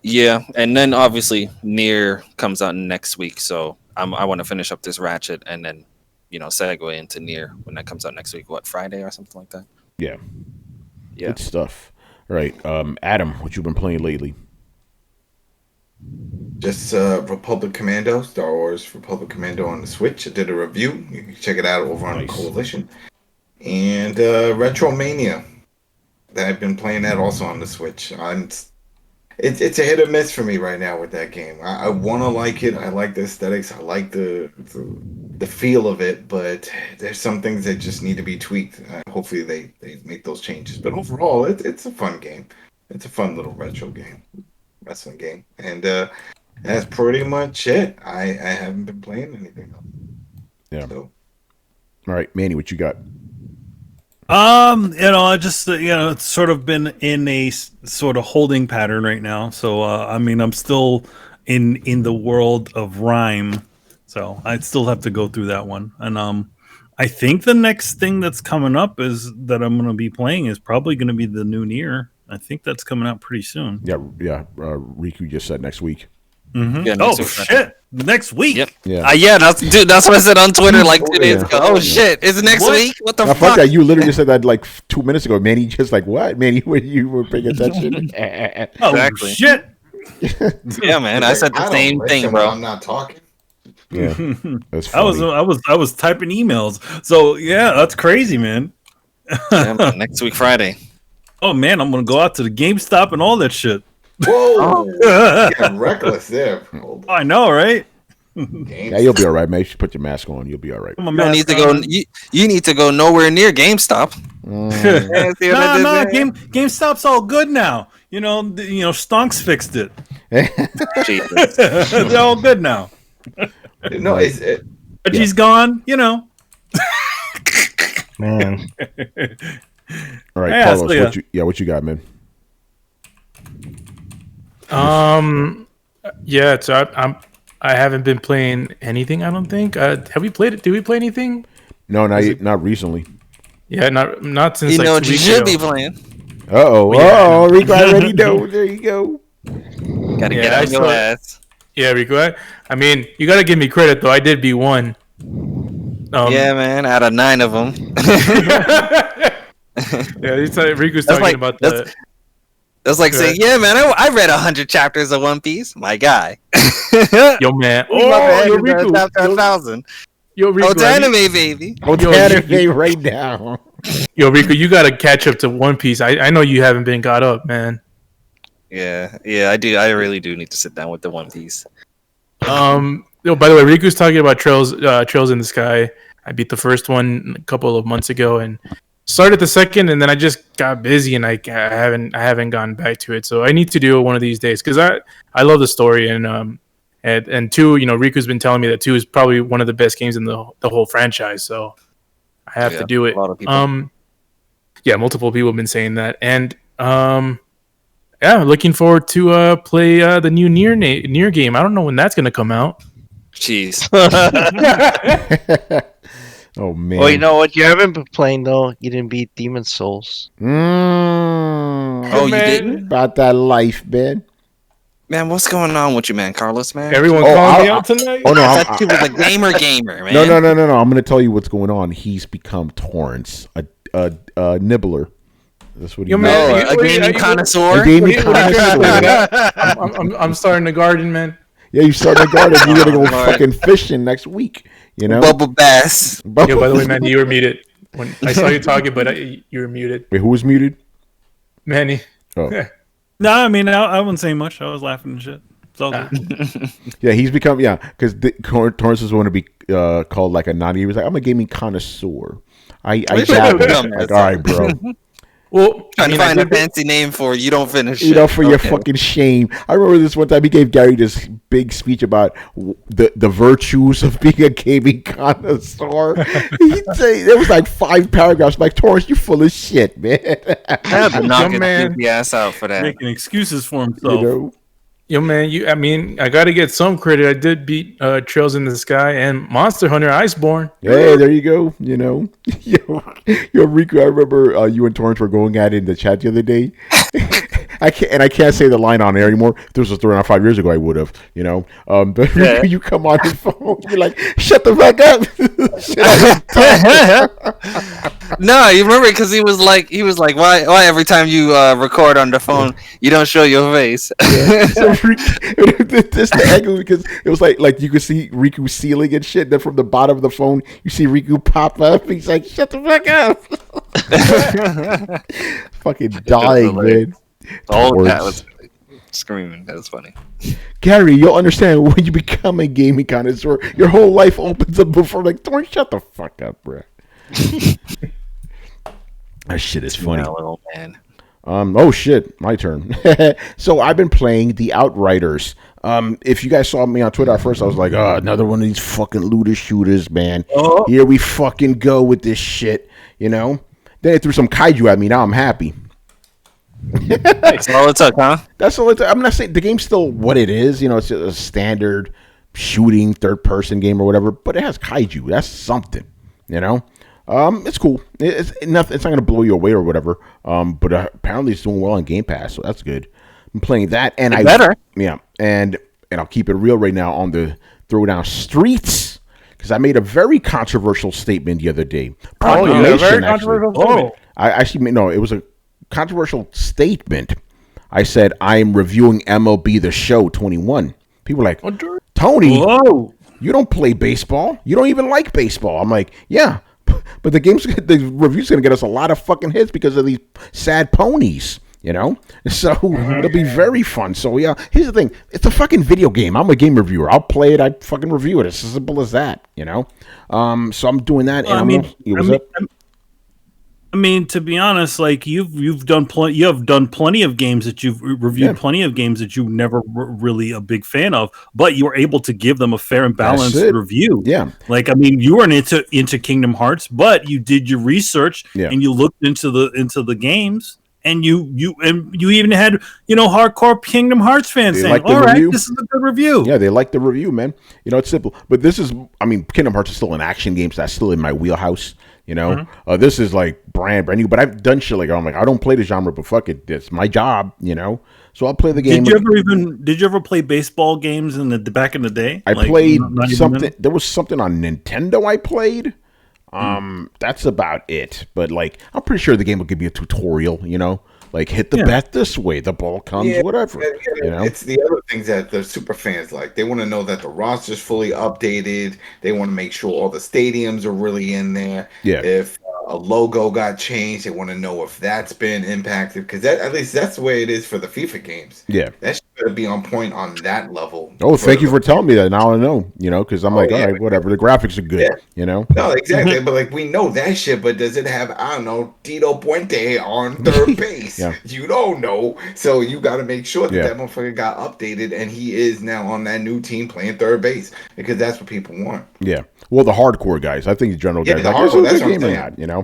Yeah, and then obviously Nier comes out next week, so I want to finish up this Ratchet and then segue into Nier when that comes out next week. What, Friday or something like that? Yeah. Good stuff. All right, Adam, what you been playing lately? Just Republic Commando, Star Wars Republic Commando on the Switch. I did a review. You can check it out over on the Coalition. And Retromania. I've been playing that also on the Switch. It's a hit or miss for me right now with that game. I want to like it. I like the aesthetics. I like the feel of it. But there's some things that just need to be tweaked. Hopefully they make those changes. But overall, it's a fun game. It's a fun little retro game, wrestling game. And that's pretty much it. I haven't been playing anything else. Yeah. So. All right, Manny, what you got? I just it's sort of been in a sort of holding pattern right now. So I'm still in the world of Rhyme, so I still have to go through that one. And I think the next thing that's coming up is that I'm going to be playing is probably going to be the new Nier. I think that's coming out pretty soon. Yeah. Riku just said next week. Mm-hmm. Yeah, shit! Next week. Yep. Yeah. That's what I said on Twitter like 2 days ago. Oh shit! Is it next week? What the fuck? That you literally just said that like 2 minutes ago. Manny just like what? Manny, when you were paying attention? Exactly. Shit! Yeah, man. I said the same thing, bro. I'm not talking. Yeah, that's funny. I was typing emails. So yeah, that's crazy, man. Yeah, man, next week Friday. Oh man, I'm gonna go out to the GameStop and all that shit. Whoa! Getting reckless there. I know, right? Yeah, you'll be all right, man. You should put your mask on. You'll be all right. You need to go. You need to go nowhere near GameStop. No, GameStop's all good now. Stonks fixed it. They're all good now. No, Reggie's gone. Man. All right, Carlos. What you got, man? Yeah, so I haven't been playing anything. I don't think. Have we played it? Did we play anything? No, not recently. Yeah, not since. You like 2 you weeks should ago. be playing. Rico already know. There you go. Gotta get on your ass. Yeah, Rico. I mean, you gotta give me credit though. I did be one. Yeah, man. Out of 9 of them. Yeah, Riku's talking about the. That's like saying, yeah, man, I read 100 chapters of One Piece. My guy. Yo, man. Yo, Riku. Chapter 1,000. Yo, Riku. Oh, anime, baby. Oh, anime right now. Yo, Riku, you got to catch up to One Piece. I know you haven't been got up, man. Yeah, I do. I really do need to sit down with the One Piece. By the way, Riku's talking about Trails in the Sky. I beat the first one a couple of months ago and started the second, and then I just got busy and I haven't gone back to it. So I need to do it one of these days because I love the story and 2, Riku's been telling me that 2 is probably one of the best games in the whole franchise. So I have to do it. A lot of people. Yeah, multiple people have been saying that, and looking forward to play the new Nier game. I don't know when that's gonna come out. Jeez. Oh man. Well, you know what? You haven't been playing though. You didn't beat Demon Souls. Oh, you didn't? About that life, man. Man, what's going on with you, man, Carlos, man? Everyone calling me out tonight? Oh no, I thought you was a gamer, man. No. I'm going to tell you what's going on. He's become Torrance, a nibbler. That's what he is. A gaming connoisseur. A gaming connoisseur. I'm starting a garden, man. Yeah, you starting a garden. You're gonna go fucking fishing next week. You know, Bubble bass. Yo, by the way, man, you were muted when I saw you talking, but you were muted. Wait, who was muted? Manny. Oh. No, I mean, I wasn't saying much. I was laughing and shit. It's all good. Yeah, he's become because Torrance is going to be called like a naughty. He was like, I'm a gaming connoisseur. I dabble. Like, all right, bro. Well, Trying to find a fancy name for you don't finish. You know, for your fucking shame. I remember this one time he gave Gary this big speech about the virtues of being a gaming connoisseur. He'd say there was like 5 paragraphs. I'm like, Torrance, you full of shit, man. I had to knock his ass out for that. Making excuses for himself. You know? Yo, man, I got to get some credit. I did beat Trails in the Sky and Monster Hunter Iceborne. Hey, there you go. You know, yo, Riku. I remember you and Torrance were going at it in the chat the other day. I can't say the line on air anymore. If this was around 5 years ago, I would have. You know, but Riku, you come on your phone, you're like, shut the fuck up. No, you remember because he was like, why every time you record on the phone, you don't show your face. Yeah. So this the angle because it was like you could see Riku ceiling and shit. Then from the bottom of the phone, you see Riku pop up. He's like, "Shut the fuck up!" Fucking dying, man. Oh, that was screaming. That was funny. Gary, you'll understand when you become a gaming connoisseur. Your whole life opens up before like, don't shut the fuck up, bro. That shit is funny. Little man. Oh shit, my turn. So I've been playing the Outriders. If you guys saw me on Twitter at first, I was like, oh, another one of these fucking looter shooters, man. Oh. Here we fucking go with this shit, you know? Then they threw some kaiju at me. Now I'm happy. That's all it took, huh? That's all it took. I'm not saying the game's still what it is. You know, it's a standard shooting third-person game or whatever, but it has kaiju. That's something, you know? It's cool. It's not going to blow you away or whatever. But apparently it's doing well on Game Pass, so that's good. I'm playing that, and better. Yeah, and I'll keep it real right now on the Throwdown streets because I made a very controversial statement the other day. Very controversial statement. I actually no, it was a controversial statement. I said I am reviewing MLB The Show 21. People are like, Tony, whoa, you don't play baseball. You don't even like baseball. I'm like, yeah. But the review's gonna get us a lot of fucking hits because of these sad ponies, you know. So it'll be very fun. So yeah, here's the thing: it's a fucking video game. I'm a game reviewer. I'll play it. I fucking review it. It's as simple as that, you know. So I'm doing that. And I mean, to be honest, like you've done plenty of games that you've reviewed, plenty of games that you never were really a big fan of, but you were able to give them a fair and balanced review. Yeah, like I mean, you weren't into Kingdom Hearts, but you did your research and you looked into the games, and you even had hardcore Kingdom Hearts fans saying, "All right, this is a good review." Yeah, they like the review, man. You know, it's simple, but this is, I mean, Kingdom Hearts is still an action game, so that's still in my wheelhouse. You know, this is like brand new, but I've done shit like I'm like I don't play the genre, but fuck it, it's my job. You know, so I'll play the game. Did you ever play baseball games in the back in the day? I played something. There was something on Nintendo I played. That's about it. But like, I'm pretty sure the game will give you a tutorial. You know, like hit the bat this way, the ball comes, whatever. You know, it's the other things that the super fans like. They want to know that the roster's fully updated. They want to make sure all the stadiums are really in there. Yeah. If a logo got changed, they want to know if that's been impacted, because at least that's the way it is for the FIFA games. Yeah, that should be on point on that level. Oh, thank you for telling me that. Now I know. You know, because I'm all right, whatever. The graphics are good. Yeah. You know. No, exactly. But like we know that shit. But does it have Tito Puente on third base? You don't know. So you got to make sure that motherfucker got updated and he is now on that new team playing third base, because that's what people want. Yeah. Well, the hardcore guys. I think the general guys. The hardcore, that's what I'm saying. You know.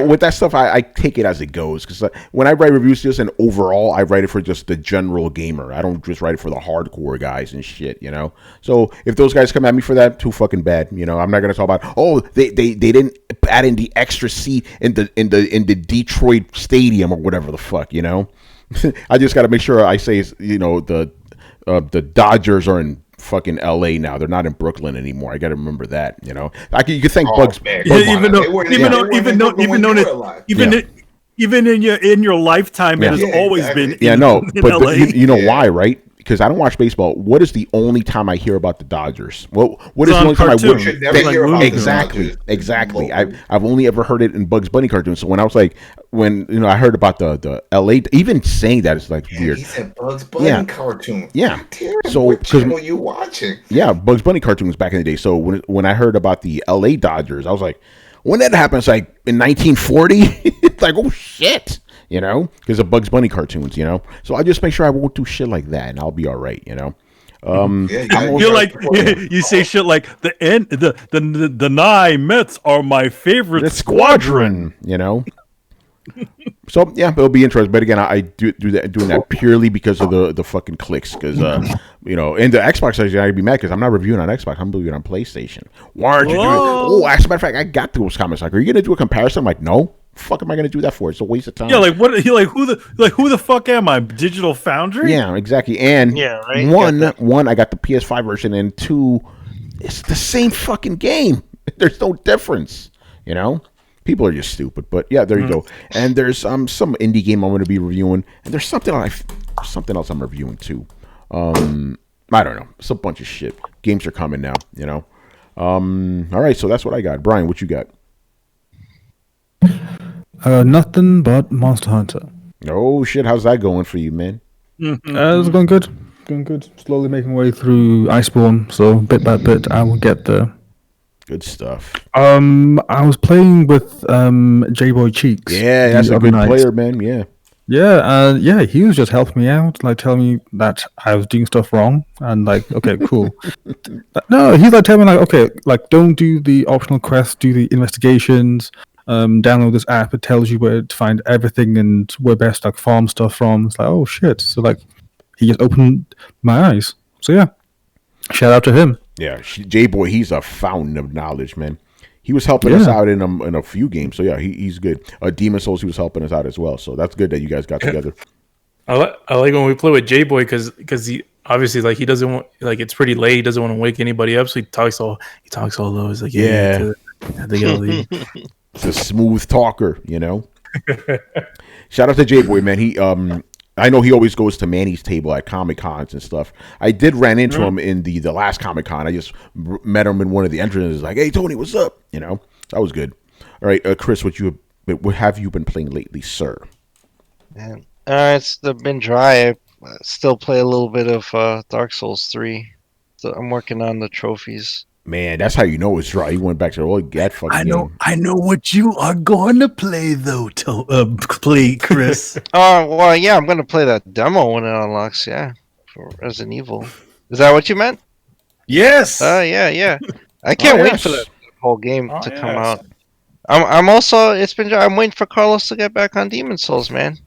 With that stuff, I take it as it goes, because when I write reviews just and overall, I write it for just the general gamer. gamer. I don't just write it for the hardcore guys and shit, you know. So if those guys come at me for that, too fucking bad, you know. I'm not gonna talk about they didn't add in the extra seat in the Detroit stadium or whatever the fuck, you know. I just got to make sure I say, you know, the Dodgers are in fucking LA now. They're not in Brooklyn anymore. I got to remember that, you know. You could thank Bugs. Even in your lifetime, it has always been. Yeah, no, but LA. You know why, right? Because I don't watch baseball. What is the only time I hear about the Dodgers? What is the only time I would hear about exactly? I've only ever heard it in Bugs Bunny cartoons. So when I was like, I heard about the LA, even saying that is like weird. He said Bugs Bunny cartoon. Yeah. So what channel you watching? Yeah, Bugs Bunny cartoons back in the day. So when I heard about the LA Dodgers, I was like, when that happened, it's like in 1940. It's like, oh shit. You know, because of Bugs Bunny cartoons, you know. So I just make sure I won't do shit like that, and I'll be all right, you know. You're like you say shit like the Nye Mets are my favorite squadron, you know. So yeah, it'll be interesting. But again, I doing that purely because of the fucking clicks, because you know, in the Xbox section, I'd be mad because I'm not reviewing on Xbox, I'm reviewing on PlayStation. Why aren't you doing? Oh, as a matter of fact, I got those comments. Like, are you gonna do a comparison? I'm like, no. Fuck am I gonna do that for? It's a waste of time. Yeah, like what? You're like who the fuck am I? Digital Foundry? Yeah, exactly. And right? one, I got the PS5 version, and two, it's the same fucking game. There's no difference. You know, people are just stupid. But yeah, there you go. And there's some indie game I'm going to be reviewing, and there's something else I'm reviewing too. I don't know. It's a bunch of shit. Games are coming now. You know. All right, so that's what I got. Brian, what you got? Nothing but Monster Hunter. Oh shit, how's that going for you, man? It's going good. Going good. Slowly making my way through Iceborne, so bit by bit I will get there. Good stuff. I was playing with J-Boy Cheeks. Yeah, that's a good player, man. Yeah. Yeah, he was just helping me out, like telling me that I was doing stuff wrong, and like, okay, cool. No, he's like telling me like, okay, like don't do the optional quests, do the investigations. Download this app. It tells you where to find everything and where best like farm stuff from. It's like, oh shit! So like, he just opened my eyes. So yeah, shout out to him. Yeah, J-Boy, he's a fountain of knowledge, man. He was helping us out in a few games. So yeah, he's good. Demon Souls, he was helping us out as well. So that's good that you guys got together. I like when we play with J-Boy because he obviously like he doesn't want, like, it's pretty late. He doesn't want to wake anybody up, so he talks all low. He's like, yeah. I think I'll leave. It's a smooth talker, you know. Shout out to J-Boy, man. He I know he always goes to Manny's table at Comic Cons and stuff. I did ran into him in the last Comic Con. I just met him in one of the entrances. Like, hey Tony, what's up? You know, that was good. All right, Chris, what have you been playing lately, sir? Man, it's been dry. I still play a little bit of Dark Souls 3. So I'm working on the trophies. Man, that's how you know it's dry. You went back to the old fucking game. I know what you are going to play though. Play, Chris. Well, yeah, I'm going to play that demo when it unlocks. Yeah, for Resident Evil. Is that what you meant? Yes. Yeah. I can't wait for that whole game to come out. I'm also. I'm waiting for Carlos to get back on Demon Souls, man.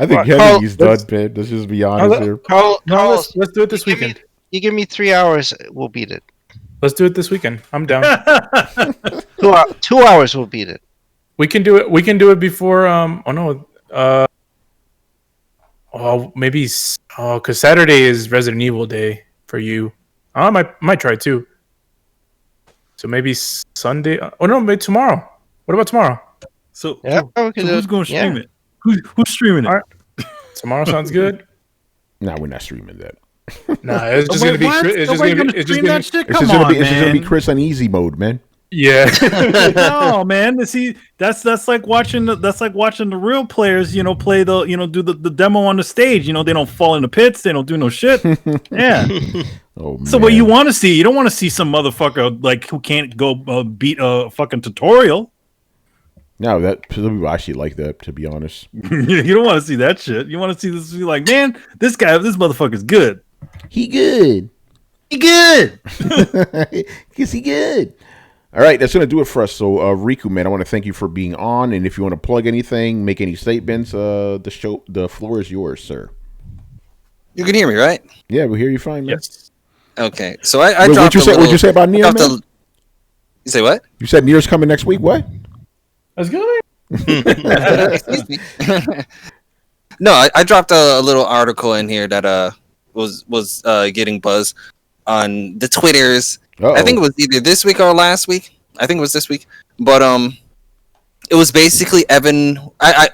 I think Kennedy's done, man. Let's just be honest here. Carlos, let's do it this weekend. You give me 3 hours, we'll beat it. Let's do it this weekend. I'm down. 2 hours will beat it. We can do it. We can do it before. Maybe. Because Saturday is Resident Evil Day for you. I might try too. So maybe Sunday. Maybe tomorrow. What about tomorrow? So who's going to stream it? Who's streaming it? All right. Tomorrow sounds good. Nah, we're not streaming that. Nah, it's just gonna be. It's just gonna be Chris on easy mode, man. Yeah. No, man. See, that's like watching the real players, you know, play do the demo on the stage. You know, they don't fall in the pits. They don't do no shit. Yeah. Oh man. So what you want to see? You don't want to see some motherfucker like who can't go beat a fucking tutorial. No, that people actually like that, to be honest. You don't want to see that shit. You want to see this, be like, man, this motherfucker's good. He good. Because he good. All right, that's going to do it for us. So, Riku, man, I want to thank you for being on. And if you want to plug anything, make any statements, the floor is yours, sir. You can hear me, right? Yeah, we hear you fine, man. Yes. Okay, so I Wait, dropped what'd you say about Nier, man? You say what? You said Nier's coming next week. What? That's good. Excuse me. No, I dropped a little article in here that was getting buzz on the Twitters. Uh-oh. I think it was either this week or last week. I think it was this week. But it was basically Evan.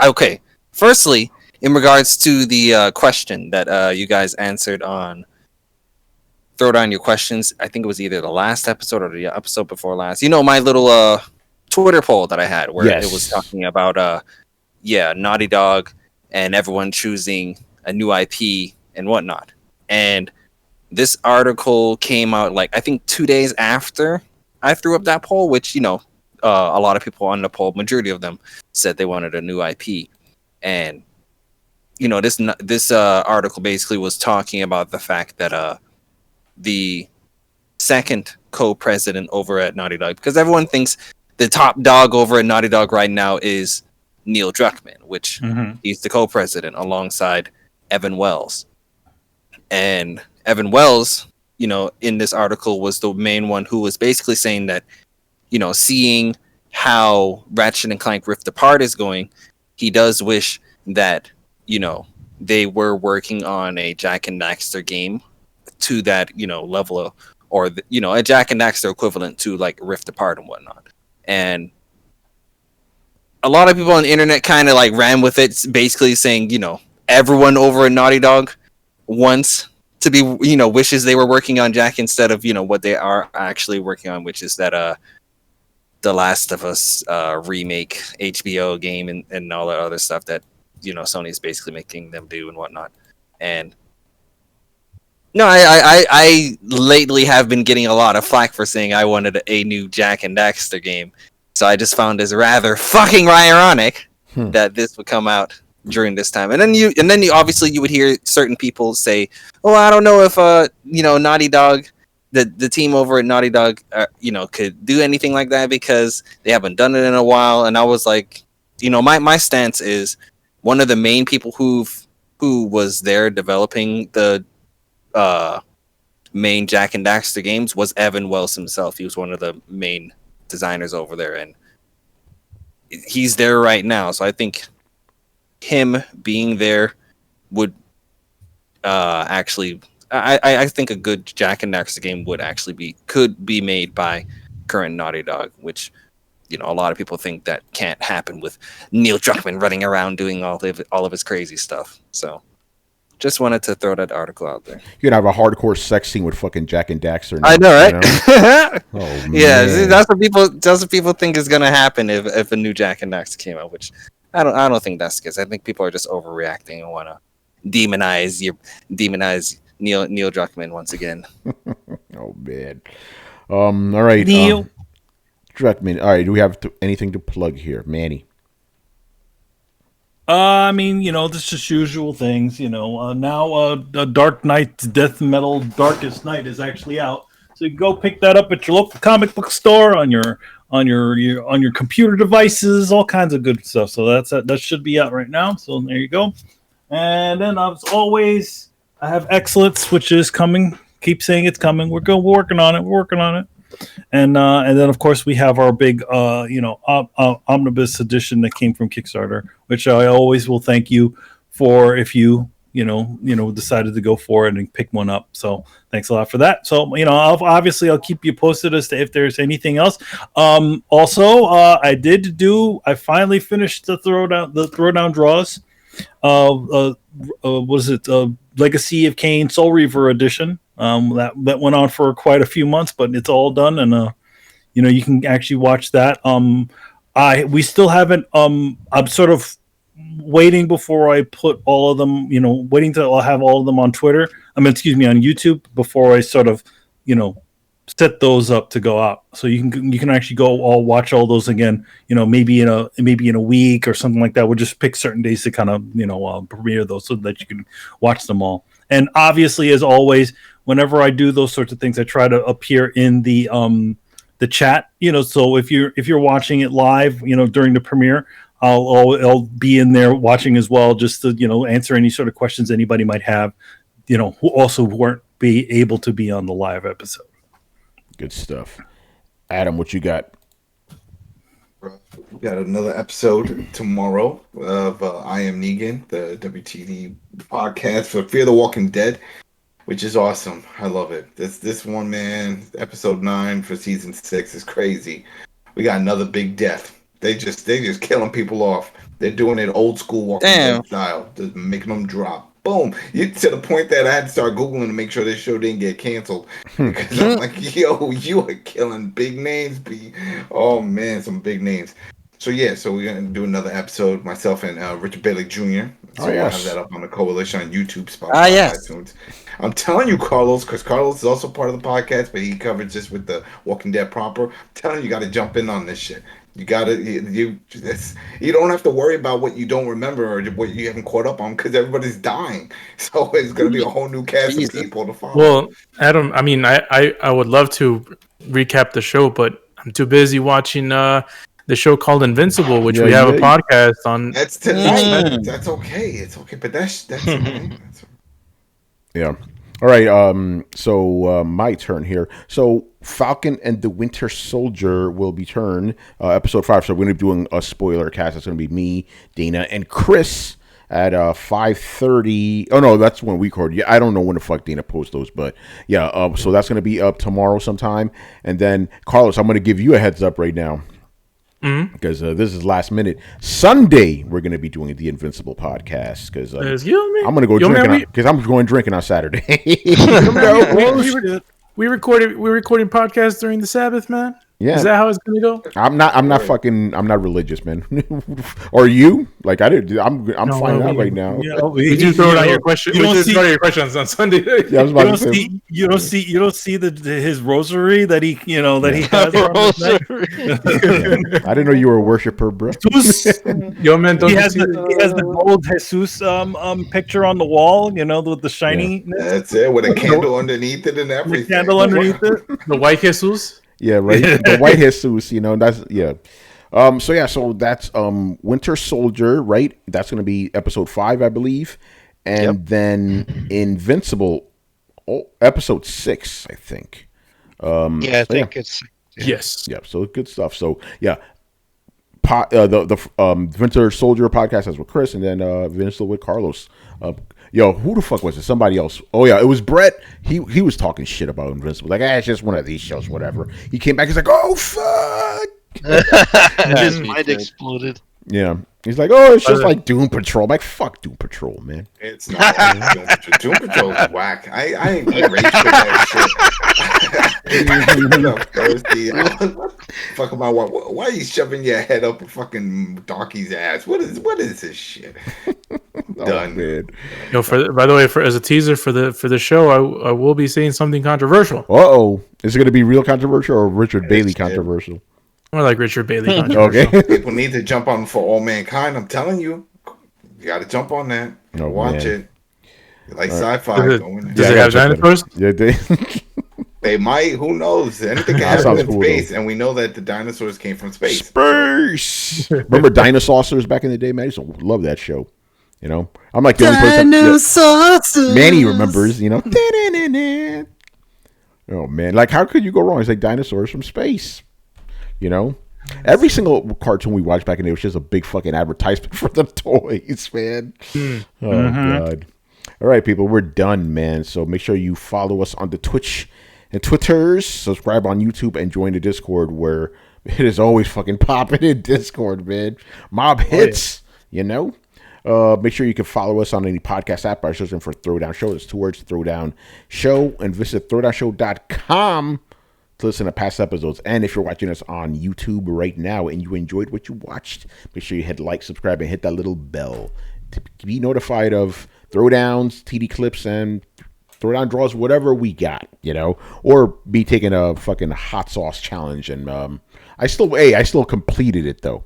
Okay. Firstly, in regards to the question that you guys answered on Throw Down Your Questions, I think it was either the last episode or the episode before last. You know, my little Twitter poll that I had where it was talking about Naughty Dog and everyone choosing a new IP and whatnot. And this article came out like I think 2 days after I threw up that poll, which a lot of people on the poll, majority of them said they wanted a new IP. And this article basically was talking about the fact that the second co-president over at Naughty Dog, because everyone thinks the top dog over at Naughty Dog right now is Neil Druckmann, which he's the co-president alongside Evan Wells. And Evan Wells, in this article was the main one who was basically saying that, seeing how Ratchet and Clank Rift Apart is going, he does wish that, they were working on a Jak and Daxter game to that, level or a Jak and Daxter equivalent to like Rift Apart and whatnot. And a lot of people on the internet kind of like ran with it, basically saying, everyone over at Naughty Dog wants to be, wishes they were working on Jak instead of, what they are actually working on, which is that The Last of Us remake HBO game and all that other stuff that, Sony's basically making them do and whatnot. And no, I lately have been getting a lot of flack for saying I wanted a new Jak and Daxter game. So I just found this rather fucking ironic that this would come out during this time. And then you obviously you would hear certain people say, "Oh, I don't know if Naughty Dog, the team over at Naughty Dog, could do anything like that because they haven't done it in a while." And I was like, my stance is one of the main people who was there developing the main Jak and Daxter games was Evan Wells himself. He was one of the main designers over there, and he's there right now. So I think him being there would actually, I think a good Jak and Daxter game could be made by current Naughty Dog, which a lot of people think that can't happen with Neil Druckmann running around doing all of his crazy stuff. So just wanted to throw that article out there. You'd have a hardcore sex scene with fucking Jak and Daxter. I know, right? Oh, man. Yeah, see, that's what people think is gonna happen if a new Jak and Daxter came out, which I don't think that's the case. I think people are just overreacting and want to demonize Neil Druckmann once again. Oh man. All right, Neil Druckmann. All right, do we have anything to plug here, Manny? I mean, this just usual things. Now Dark Knight's Death Metal Darkest Night is actually out, so you can go pick that up at your local comic book store on your computer devices, all kinds of good stuff. So that should be out right now. So there you go. And then as always, I have Excellence, which is coming. Keep saying it's coming. We're working on it. And then of course we have our big omnibus edition that came from Kickstarter, which I always will thank you for if you decided to go for it and pick one up. So thanks a lot for that. So I'll keep you posted as to if there's anything else. Also, I finally finished the throwdown draws. Was it Legacy of Kain Soul Reaver edition? That went on for quite a few months, but it's all done, and you can actually watch that. We still haven't. I'm sort of waiting before I put all of them. Waiting to have all of them on Twitter. on YouTube before I sort of set those up to go out. So you can actually go watch all those again. Maybe in a week or something like that. We'll just pick certain days to kind of premiere those so that you can watch them all. And obviously, as always, whenever I do those sorts of things, I try to appear in the chat. So if you're watching it live, during the premiere, I'll be in there watching as well, just to answer any sort of questions anybody might have who also weren't be able to be on the live episode. Good stuff. Adam, what you got? We got another episode tomorrow of I Am Negan, the WTD podcast for Fear the Walking Dead, which is awesome. I love it. This one, man, episode 9 for season 6 is crazy. We got another big death. They just killing people off. They're doing it old school Walking Dead style, just making them drop. Boom! To the point that I had to start Googling to make sure this show didn't get canceled. Because I'm like, yo, you are killing big names. Oh, man, some big names. So, yeah, we're going to do another episode, myself and Richard Bailey Jr. So we'll have that up on the Coalition on YouTube, Spotify, iTunes. I'm telling you, Carlos, because Carlos is also part of the podcast, but he covers this with the Walking Dead proper. I'm telling you got to jump in on this shit. You don't have to worry about what you don't remember or what you haven't caught up on because everybody's dying. So it's going to be a whole new cast of people to follow. Well, Adam, I mean, I would love to recap the show, but I'm too busy watching the show called Invincible, which we have a podcast on. That's tonight. That's okay. It's okay, but that's okay. Yeah. All right. So my turn here. So Falcon and the Winter Soldier will be episode 5. So we're going to be doing a spoiler cast. It's going to be me, Dana, and Chris at 5:30. Oh no, that's when we record. Yeah, I don't know when the fuck Dana posts those, but yeah. So that's going to be up tomorrow sometime. And then Carlos, I'm going to give you a heads up right now. Because this is last minute. Sunday, we're going to be doing the Invincible podcast. Because I'm going to go drinking. Because I'm going drinking on Saturday. We recording podcasts during the Sabbath, man. Yeah, is that how it's going to go? I'm not religious, man. Or you? Like I did. I'm finding out right now. Did you throw it on your question? You don't see your questions on Sunday. Yeah, I was about to say. You don't see his rosary that he he has. I didn't know you were a worshiper, bro. Yo, man, he has the gold Jesus picture on the wall. With the shiny. Yeah. That's it. With a candle underneath it and everything. Candle underneath it. The white Jesus. Yeah, right. The white Jesus, that's So that's Winter Soldier, right? That's going to be episode 5, I believe, and then Invincible, episode 6, I think. I think it's yes. Yeah, so good stuff. So yeah, the Winter Soldier podcast is with Chris, and then Invincible with Carlos. Yo, who the fuck was it? Somebody else. Oh yeah, it was Brett. He was talking shit about Invincible. Like, it's just one of these shows, whatever. He came back. He's like, oh fuck. His mind exploded. Yeah, he's like, oh, it's just like Doom Patrol. I'm like, fuck Doom Patrol, man. It's not. Doom Patrol is whack. I ain't rage for that shit. Fuck about why are you shoving your head up a fucking donkey's ass? What is this shit? Done. Man. By the way, as a teaser for the show, I will be saying something controversial. Is it going to be real controversial or Richard Bailey controversial? More like Richard Bailey controversial. Okay. People need to jump on For All Mankind. I'm telling you, you got to jump on that. Watch it. You like sci-fi? Does it have dinosaurs? Yeah, they might. Who knows? Anything can happen in space, and we know that the dinosaurs came from space. Remember Dinosaurs back in the day, man? I used to love that show. I'm like the only person. Manny remembers. Oh man, like how could you go wrong? It's like dinosaurs from space. Every single cartoon we watched back in the day was just a big fucking advertisement for the toys, man. Oh god. All right, people, we're done, man. So make sure you follow us on the Twitch and Twitters, subscribe on YouTube, and join the Discord where it is always fucking popping in Discord, man. Mob hits, Make sure you can follow us on any podcast app by searching for Throwdown Show. It's 2 words, Throwdown Show, and visit throwdownshow.com to listen to past episodes. And if you're watching us on YouTube right now and you enjoyed what you watched, make sure you hit like, subscribe, and hit that little bell to be notified of throwdowns, TD clips, and throwdown draws, whatever we got, or be taking a fucking hot sauce challenge. And I still completed it though,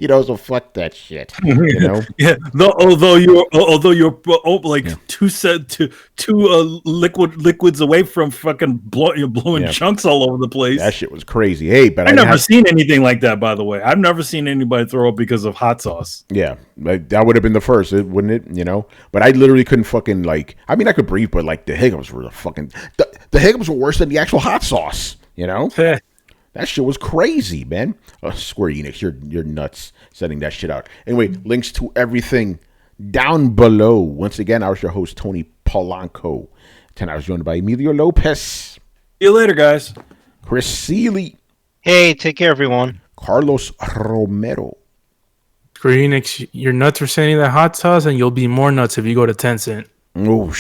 So fuck that shit. Yeah. Although you're like two liquids away from fucking blowing chunks all over the place. That shit was crazy. Hey, but I've never seen anything like that. By the way, I've never seen anybody throw up because of hot sauce. Yeah, like, that would have been the first, wouldn't it? But I literally couldn't fucking I mean, I could breathe, but like the hiccups were the hiccups were worse than the actual hot sauce. That shit was crazy, man. Square-Enix, you're nuts sending that shit out. Anyway, links to everything down below. Once again, I was your host, Tony Polanco. 10 hours joined by Emilio Lopez. See you later, guys. Chris Seeley. Hey, take care, everyone. Carlos Romero. Square-Enix, you're nuts for sending that hot sauce, and you'll be more nuts if you go to Tencent. Oh,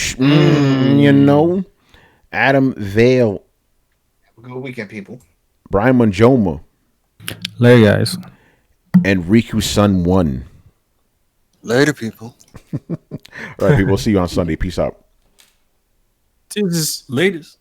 Adam Vale. Have a good weekend, people. Brian Manjoma. Later, guys. And Riku Sun 1. Later, people. All right, people. See you on Sunday. Peace out. Jesus, latest.